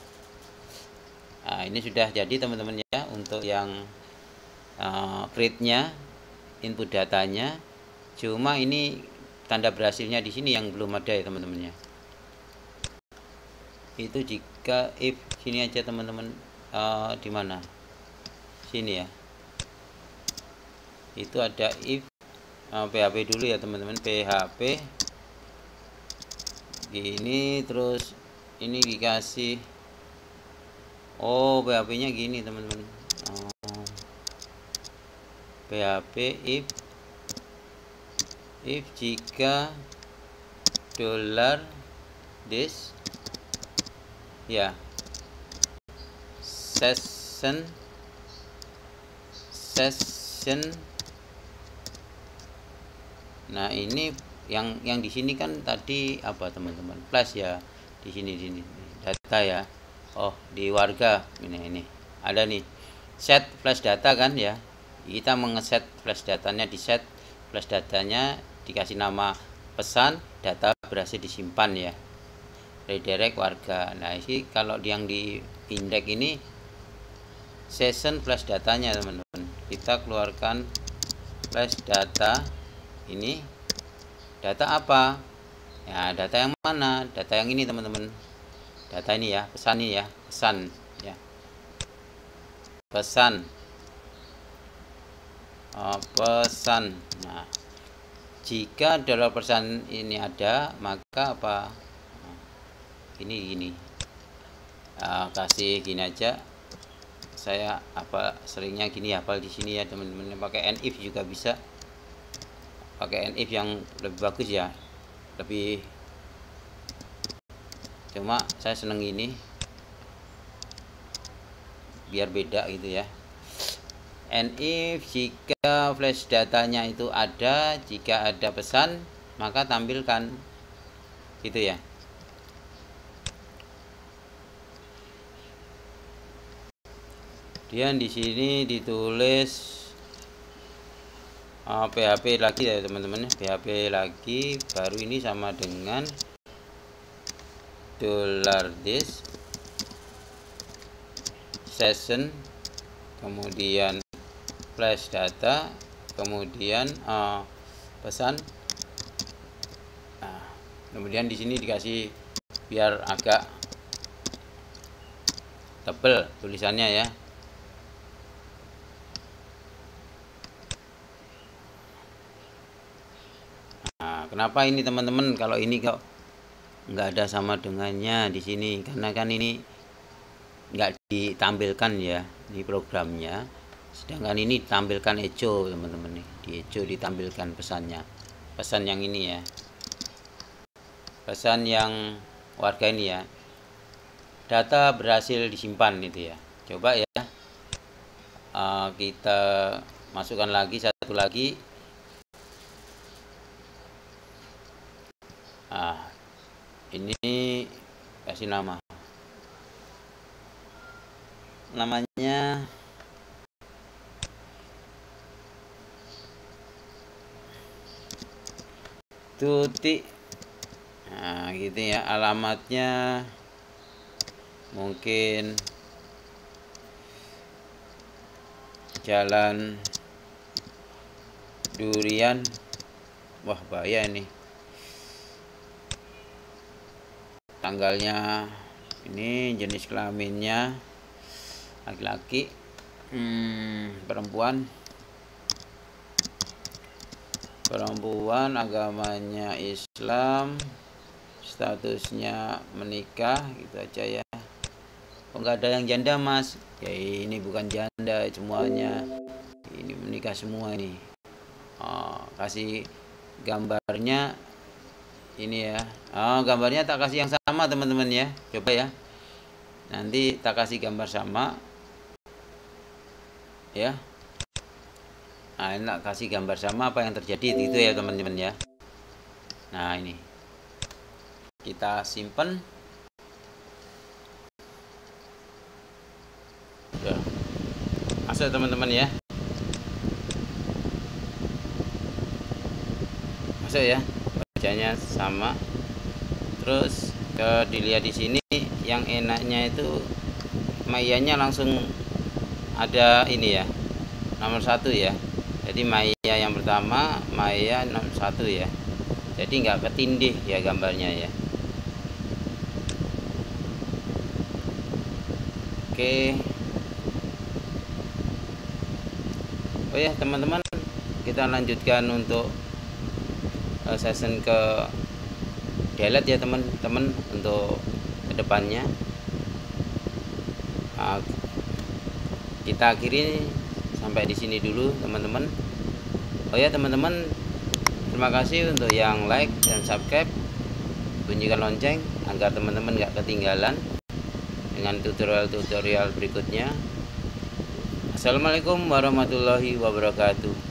Nah, ini sudah jadi teman-teman ya untuk yang create-nya, input datanya. Cuma ini tanda berhasilnya di sini yang belum ada ya teman-teman ya. Itu jika if sini aja teman-teman, di mana? Sini ya. Itu ada if PHP dulu ya teman-teman, PHP gini, terus ini dikasih PHP-nya gini teman-teman. PHP if jika dolar this ya, session nah ini yang di sini kan tadi apa teman-teman, flash ya, di sini data ya. Di warga ini ada nih set flash data kan ya, kita mengeset flash datanya, di set flash datanya, dikasih nama pesan, data berhasil disimpan ya, redirect warga. Nah ini kalau yang di indeks ini session flash datanya teman-teman, kita keluarkan flash data. Ini data apa ya, data yang mana? Data yang ini teman-teman, data ini ya, pesan ini ya, pesan ya, pesan. Nah, jika dolar pesan ini ada, maka apa, gini kasih gini aja, saya apa seringnya gini, hafal di sini ya teman-teman. Pakai NIF juga bisa, pakai NIF yang lebih bagus ya, lebih, cuma saya seneng ini biar beda gitu ya. NIF jika flash datanya itu ada, jika ada pesan maka tampilkan gitu ya. Kemudian di sini ditulis PHP lagi ya teman-teman, PHP lagi baru ini sama dengan $this session, kemudian flash data, kemudian pesan. Nah, kemudian di sini dikasih biar agak tebel tulisannya ya. Nah, kenapa ini teman-teman kalau ini kok nggak ada sama dengannya di sini? Karena kan ini nggak ditampilkan ya di programnya, sedangkan ini ditampilkan echo teman-teman nih, di echo ditampilkan pesannya, pesan yang ini ya, pesan yang warga ini ya, data berhasil disimpan itu ya. Coba ya, kita masukkan lagi satu lagi. Ini kasih namanya Tuti. Nah gitu ya, alamatnya mungkin Jalan Durian. Wah bahaya ini, tanggalnya ini, jenis kelaminnya laki-laki, perempuan, agamanya Islam, statusnya menikah, gitu aja ya. Oh nggak ada yang janda mas? Ya ini bukan janda semuanya, ini menikah semua ini. Kasih gambarnya ini ya. Gambarnya tak kasih yang sama teman-teman ya, coba ya, nanti tak kasih gambar sama ya. Nah enak kasih gambar sama apa yang terjadi itu ya teman-teman ya. Nah ini kita simpen. Udah masuk teman-teman ya, masuk ya, bacanya sama. Terus dilihat di sini yang enaknya itu Maya-nya langsung ada ini ya, nomor 1 ya. Jadi Maya yang pertama, Maya nomor 1 ya. Jadi nggak ketindih ya gambarnya ya. Oke. Oh ya teman-teman, kita lanjutkan untuk session ke delete ya teman-teman untuk kedepannya. Kita akhiri sampai di sini dulu teman-teman. Oh ya teman-teman, terima kasih untuk yang like dan subscribe, bunyikan lonceng agar teman-teman nggak ketinggalan dengan tutorial-tutorial berikutnya. Assalamualaikum warahmatullahi wabarakatuh.